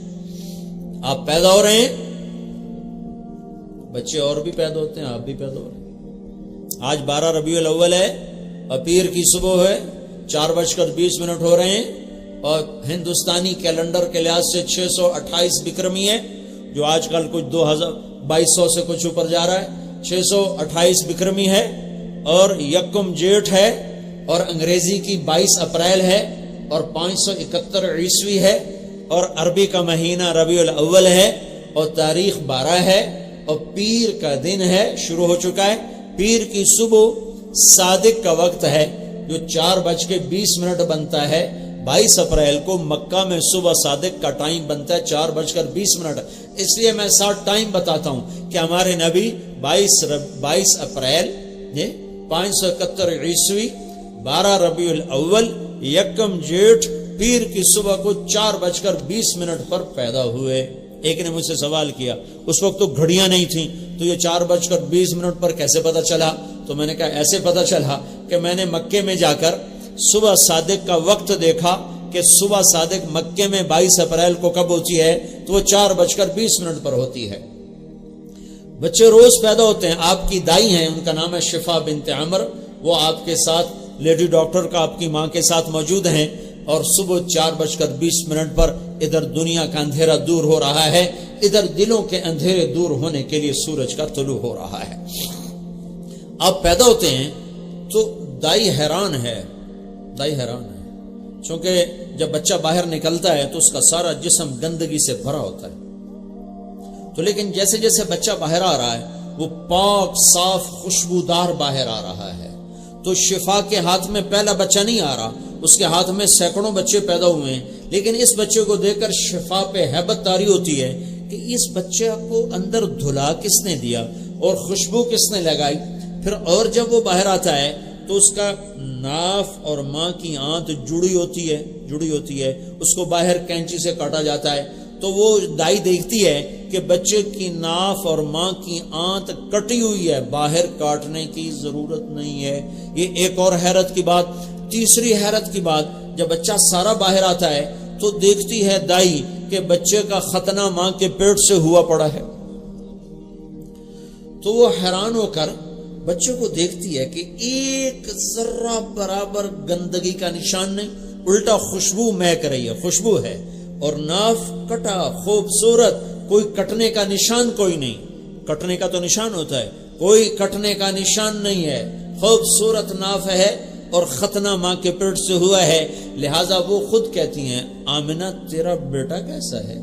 آپ پیدا ہو رہے ہیں، بچے اور بھی پیدا ہوتے ہیں، آپ بھی پیدا ہو رہے ہیں۔ آج 12 ربیع الاول ہے اور پیر کی صبح ہے، 4:20 ہو رہے ہیں، اور ہندوستانی کیلنڈر کے لحاظ سے 628 بکرمی ہے، جو آج کل کچھ 2200 سے کچھ اوپر جا رہا ہے، 628 بکرمی ہے، اور یکم جیٹھ ہے، اور انگریزی کی 22 اپریل ہے، اور 571 عیسوی ہے، اور عربی کا مہینہ ربیع الاول ہے، اور تاریخ 12 ہے، اور پیر کا دن ہے، شروع ہو چکا ہے۔ پیر کی صبح صادق کا وقت ہے جو 4:20 بنتا ہے۔ 22 اپریل کو مکہ میں صبح صادق کا ٹائم بنتا ہے 4:20۔ اس لیے میں 60 ٹائم بتاتا ہوں کہ ہمارے نبی 22 اپریل 571 عیسوی 12 ربیع الاول یکم جیٹھ پیر کی صبح کو 4:20 پر پیدا ہوئے۔ ایک نے مجھ سے سوال کیا، اس وقت تو گھڑیاں نہیں تھیں، تو یہ 4:20 پر کیسے پتا چلا؟ تو میں نے کہا ایسے پتا چلا کہ میں نے مکے میں جا کر صبح صادق کا وقت دیکھا کہ صبح صادق مکے میں 22 اپریل کو کب ہوتی ہے، تو وہ 4:20 پر ہوتی ہے۔ بچے روز پیدا ہوتے ہیں۔ آپ کی دائی ہیں، ان کا نام ہے شفا بنت عمر، وہ آپ کے ساتھ لیڈی ڈاکٹر کا آپ کی ماں کے ساتھ موجود ہیں، اور صبح 4:20 پر ادھر دنیا کا اندھیرا دور ہو رہا ہے، ادھر دلوں کے اندھیرے دور ہونے کے لیے سورج کا طلوع ہو رہا ہے۔ آپ پیدا ہوتے ہیں تو دائی حیران ہے، دائی حیران ہے، چونکہ جب بچہ باہر نکلتا ہے تو اس کا سارا جسم گندگی سے بھرا ہوتا ہے، تو لیکن جیسے جیسے بچہ باہر آ رہا ہے وہ پاک صاف خوشبودار باہر آ رہا ہے۔ تو شفا کے ہاتھ میں پہلا بچہ نہیں آ رہا، اس کے ہاتھ میں سینکڑوں بچے پیدا ہوئے ہیں، لیکن اس بچے کو دیکھ کر شفا پہ ہیبت طاری ہوتی ہے کہ اس بچے کو اندر دھلا کس نے دیا اور خوشبو کس نے لگائی۔ پھر اور جب وہ باہر آتا ہے تو اس کا ناف اور ماں کی آنت جڑی ہوتی ہے، اس کو باہر کینچی سے کاٹا جاتا ہے، تو وہ دائی دیکھتی ہے کہ بچے کی ناف اور ماں کی آنت کٹی ہوئی ہے، باہر کاٹنے کی ضرورت نہیں ہے۔ یہ ایک اور حیرت کی بات۔ تیسری حیرت کی بات، جب بچہ سارا باہر آتا ہے تو دیکھتی ہے دائی کہ بچے کا ختنہ ماں کے پیٹ سے ہوا پڑا ہے، تو وہ حیران ہو کر بچے کو دیکھتی ہے کہ ایک ذرہ برابر گندگی کا نشان نہیں، الٹا خوشبو مہک رہی ہے، خوشبو ہے، اور ناف کٹا خوبصورت، کوئی کٹنے کا نشان کوئی نہیں۔ کٹنے کا تو نشان ہوتا ہے، کوئی کٹنے کا نشان نہیں ہے، خوبصورت ناف ہے اور ختنہ ماں کے پیٹ سے ہوا ہے۔ لہذا وہ خود کہتی ہیں آمنہ تیرا بیٹا کیسا ہے؟